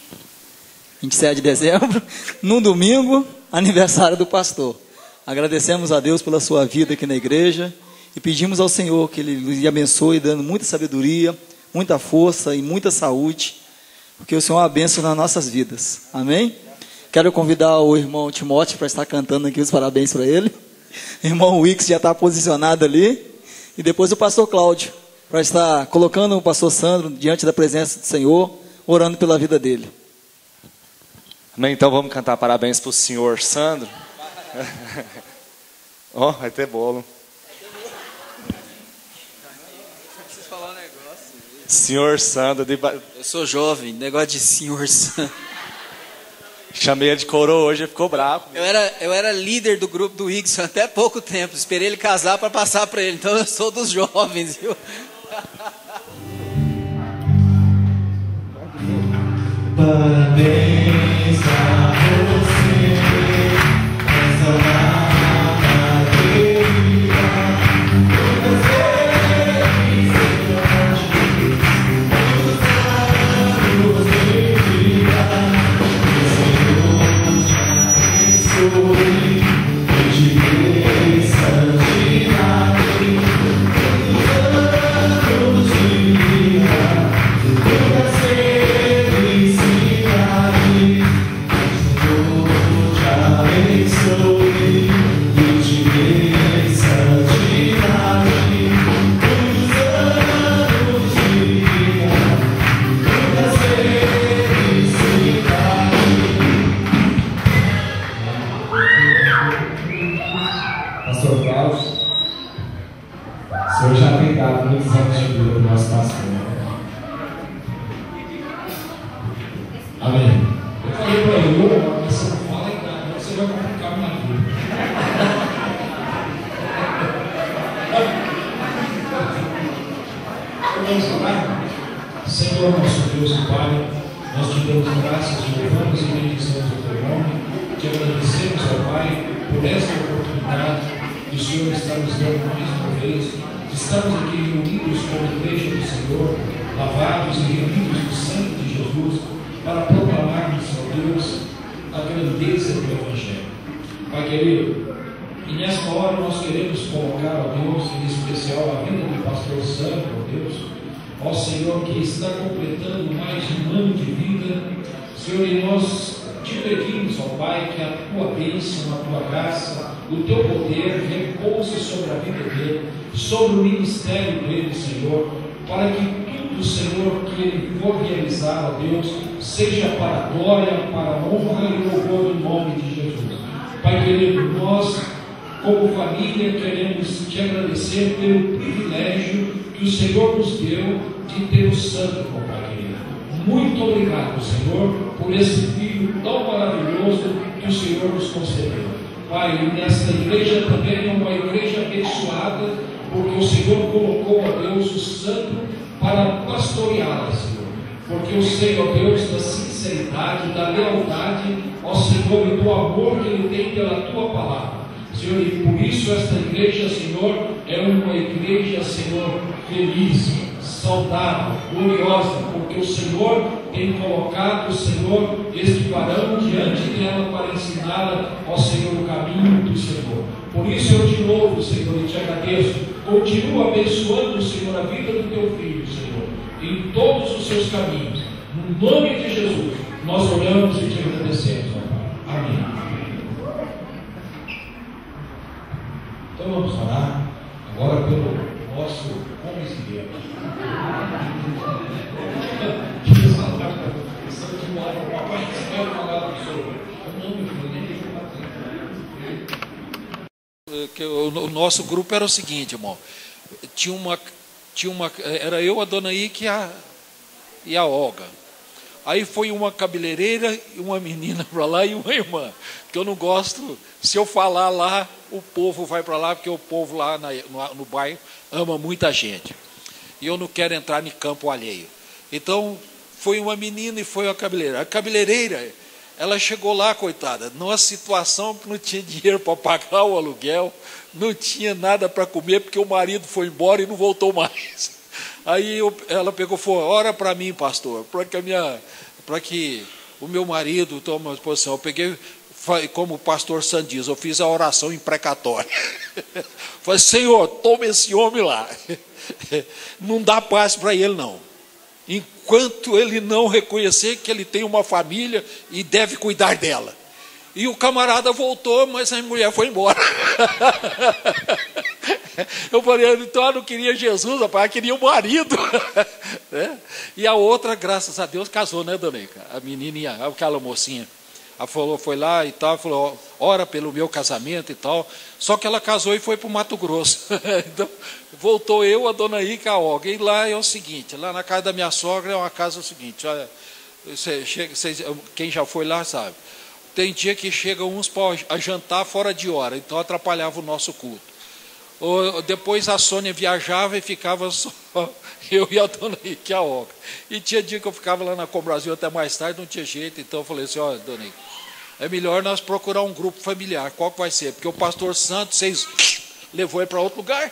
27 de dezembro, num domingo, aniversário do pastor. Agradecemos a Deus pela sua vida aqui na igreja e pedimos ao Senhor que Ele lhe abençoe, dando muita sabedoria, muita força e muita saúde, porque o Senhor é uma bênção nas nossas vidas. Amém? Quero convidar o irmão Timóteo para estar cantando aqui os parabéns para ele. O irmão Wix já está posicionado ali. E depois o pastor Cláudio, para estar colocando o pastor Sandro diante da presença do Senhor, orando pela vida dele. Amém? Então vamos cantar parabéns para o senhor Sandro. Ó, vai ter bolo. Preciso falar um negócio. Senhor Sandro. Eu sou jovem, negócio de senhor Sandro. Chamei ele de coroa hoje, ele ficou bravo. Eu era líder do grupo do Igson até pouco tempo. Esperei ele casar para passar para ele. Então eu sou dos jovens, viu? Parabéns a você, essa nova vida, todas felicidades, muitos anos de vida, que o Senhor te abençoe, te dê santidade, muitos anos de vida, todas Senhor, nosso Deus e Pai, nós te damos graças, te louvamos e bendizemos o teu nome, te agradecemos, ó Pai, por esta oportunidade que o Senhor está nos dando mais uma vez. Estamos aqui reunidos como igreja do Senhor, lavados e reunidos no sangue de Jesus, para proclamarmos, ó Deus, a grandeza do Evangelho. Pai querido, e nesta hora nós queremos colocar, ó Deus, em especial a vida do pastor Sandro, ó Deus, ó Senhor, que está completando mais um ano de vida. Senhor, e nós te pedimos, ó Pai, que a tua bênção, a tua graça, o teu poder repouse sobre a vida dele, sobre o ministério dele, Senhor, para que tudo, Senhor, que ele for realizar, ó Deus, seja para a glória, para a honra e louvor do nome de Jesus. Pai querido, nós, como família, queremos te agradecer pelo privilégio que o Senhor nos deu de ter o Santo, meu Pai querido. Muito obrigado, Senhor, por esse filho tão maravilhoso que o Senhor nos concedeu. Pai, e nesta igreja também é uma igreja abençoada, porque o Senhor colocou, ó Deus, o Santo para pastoreá-la, Senhor. Porque eu sei, ó Deus, da sinceridade, da lealdade, ó Senhor, e do amor que Ele tem pela Tua palavra. Senhor, e por isso esta igreja, Senhor, é uma igreja, Senhor, feliz, saudável, gloriosa, porque o Senhor tem colocado, Senhor, este varão diante dela para ensiná-la, ó Senhor, o caminho do Senhor. Por isso eu te louvo, Senhor, e te agradeço. Continua abençoando, Senhor, a vida do teu filho, Senhor, em todos os seus caminhos. No nome de Jesus, nós oramos e te agradecemos, ó Pai. Amém. Então vamos orar agora pelo nosso homem de Deus. O nosso grupo era o seguinte, irmão. Tinha era eu, a dona Ike e a Olga. Aí foi uma cabeleireira e uma menina para lá e uma irmã. Que eu não gosto, se eu falar lá, o povo vai para lá, porque o povo lá no bairro ama muita gente. E eu não quero entrar em campo alheio. Então, foi uma menina e foi uma cabeleireira. A cabeleireira, ela chegou lá, coitada, numa situação que não tinha dinheiro para pagar o aluguel, não tinha nada para comer, porque o marido foi embora e não voltou mais. Aí ela pegou e falou: ora para mim, pastor, para que o meu marido tome uma posição. Eu peguei, como o pastor Santos diz, eu fiz a oração imprecatória. Falei: Senhor, toma esse homem lá. Não dá paz para ele, não. Enquanto ele não reconhecer que ele tem uma família e deve cuidar dela. E o camarada voltou, mas a mulher foi embora. Eu falei: então eu não queria Jesus, rapaz, eu queria o marido. E a outra, graças a Deus, casou, né, dona Ica? A menininha, aquela mocinha. Ela falou, foi lá e tal, falou: ora pelo meu casamento e tal. Só que ela casou e foi para o Mato Grosso. Então, voltou eu, a dona Ica, a Olga. E lá é o seguinte, lá na casa da minha sogra é uma casa o seguinte, olha, quem já foi lá sabe. Tem dia que chegam uns para jantar fora de hora, então atrapalhava o nosso culto. Depois a Sônia viajava e ficava só eu e a dona Ica e a Olga. E tinha dia que eu ficava lá na Com Brasil até mais tarde, não tinha jeito, então eu falei assim: olha, dona Ica, é melhor nós procurar um grupo familiar. Qual que vai ser? Porque o pastor Santos, vocês levou ele para outro lugar.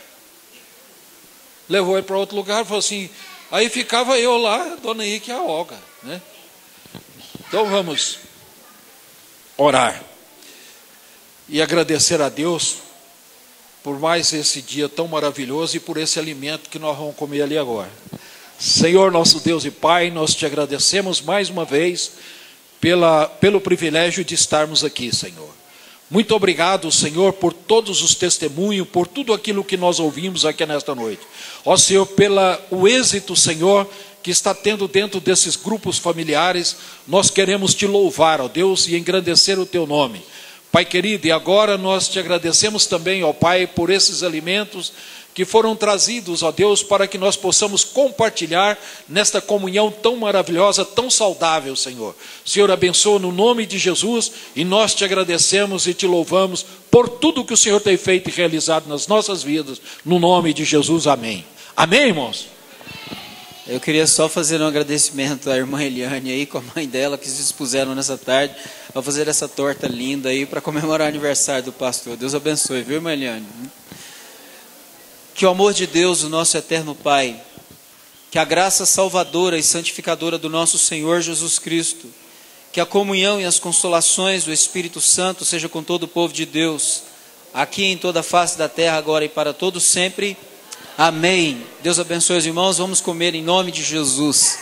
Levou ele para outro lugar, falou assim, aí ficava eu lá, a dona Ica e a Olga, né? Então vamos orar e agradecer a Deus por mais esse dia tão maravilhoso e por esse alimento que nós vamos comer ali agora. Senhor, nosso Deus e Pai, nós te agradecemos mais uma vez pelo privilégio de estarmos aqui, Senhor. Muito obrigado, Senhor, por todos os testemunhos, por tudo aquilo que nós ouvimos aqui nesta noite. Ó Senhor, o êxito, Senhor, que está tendo dentro desses grupos familiares, nós queremos te louvar, ó Deus, e engrandecer o teu nome. Pai querido, e agora nós te agradecemos também, ó Pai, por esses alimentos que foram trazidos, ó Deus, para que nós possamos compartilhar nesta comunhão tão maravilhosa, tão saudável, Senhor. Senhor, abençoa no nome de Jesus, e nós te agradecemos e te louvamos por tudo que o Senhor tem feito e realizado nas nossas vidas, no nome de Jesus, amém. Amém, irmãos? Eu queria só fazer um agradecimento à irmã Eliane aí, com a mãe dela, que se dispuseram nessa tarde a fazer essa torta linda aí para comemorar o aniversário do pastor. Deus abençoe, viu, irmã Eliane? Que o amor de Deus, o nosso eterno Pai, que a graça salvadora e santificadora do nosso Senhor Jesus Cristo, que a comunhão e as consolações do Espírito Santo seja com todo o povo de Deus, aqui em toda a face da terra, agora e para todos sempre. Amém. Deus abençoe os irmãos. Vamos comer em nome de Jesus.